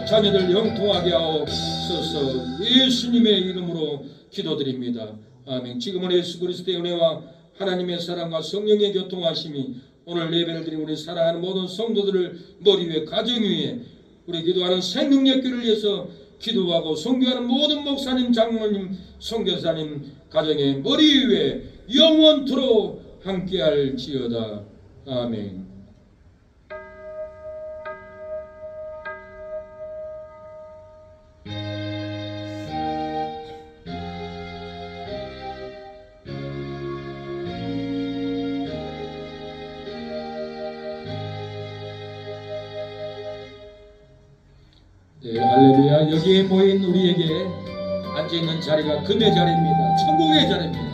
Speaker 1: 자녀들 형통하게 하옵소서. 예수님의 이름으로 기도드립니다. 아멘. 지금은 예수 그리스도의 은혜와 하나님의 사랑과 성령의 교통하심이 오늘 예배를 드린 우리 사랑하는 모든 성도들을 머리 위에 가정 위에 우리 기도하는 생능력교를 위해서 기도하고 선교하는 모든 목사님 장로님 선교사님 가정의 머리 위에 영원토록 함께할지어다. 아멘. 네, 할렐루야. 여기에 모인 우리에게 앉아있는 자리가 금의 자리입니다. 천국의 자리입니다.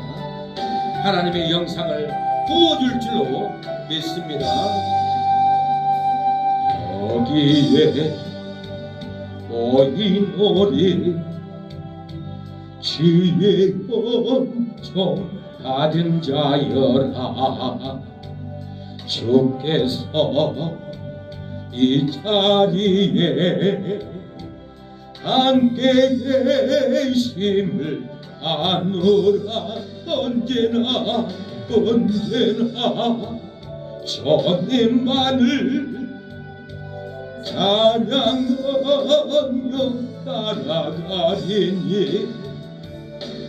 Speaker 1: 하나님의 영상을 부어줄 줄로 믿습니다. 여기에 모인 우리 지혜 엄청 받은 자여라. 주께서 이 자리에 함께 계심을 아노라. 언제나 주님만을 찬양하며 따라가리니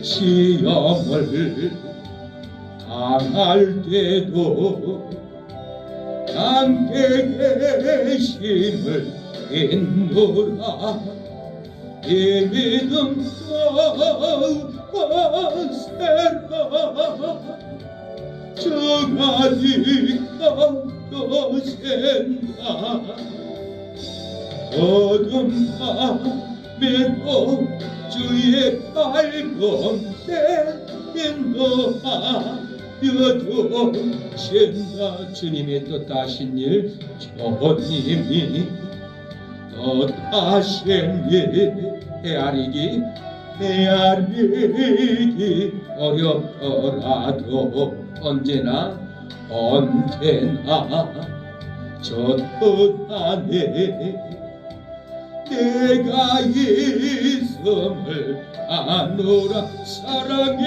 Speaker 1: 시험을 당할 때도 함께 계심을 인노라. 이 믿음 가세라. 저가니까 또샌다. 어둠 밤에도 주의 발범대 인도하여 주신다. 주님의 뜻하신 일 주님이 뜻하신 일 헤아리기 어렵더라도 언제나 저 뜻 안에 내가 있음을 하노라. 사랑해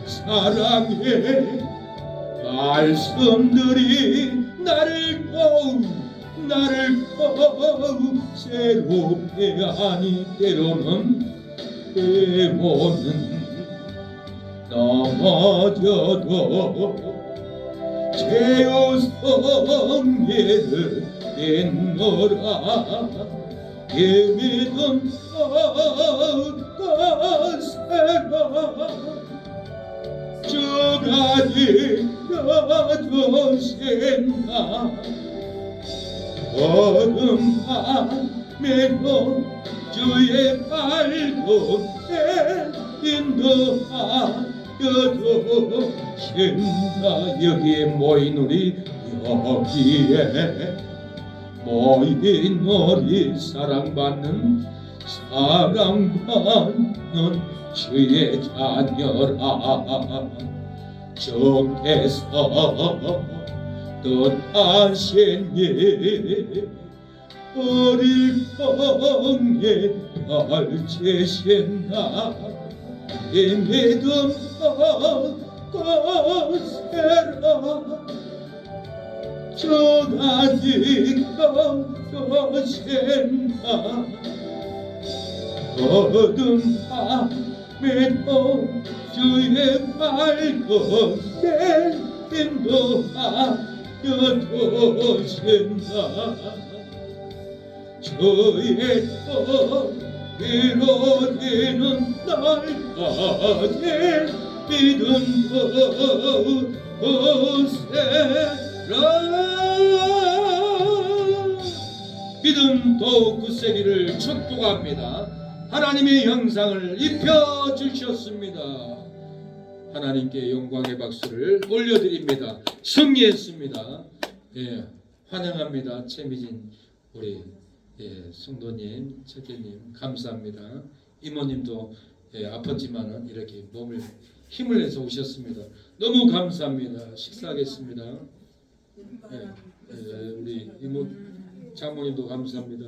Speaker 1: 사랑해. 말씀들이 나를 더욱 새롭게 하니 때로는 넘어져도 제우 성례를 냈노라. 예미던 가세라. 주가지 여조센나 어둠 밤에도 주의 발도 인도하여도 신나. 여기에 모인 우리 여기에 모인 우리 사랑받는 주의 자녀라. 주께서 뜻하신 일 어릴 성에 펼치신다. 이 믿음 거세라. 주가 지켜주신다. 어둠 밤에도 주의 발걷게 인도하여주신다. 주의 뜻 이루어지는 날까지 믿음 거세라. 믿음 더욱 굳세기를 축복합니다. 하나님의 형상을 입혀 주셨습니다. 하나님께 영광의 박수를 올려드립니다. 승리했습니다. 예, 환영합니다. 최미진 우리 성도님, 첫째님 감사합니다. 이모님도 아팠지만은 이렇게 몸을 힘을 내서 오셨습니다. 너무 감사합니다. 식사하겠습니다. 우리 이모 장모님도 감사합니다.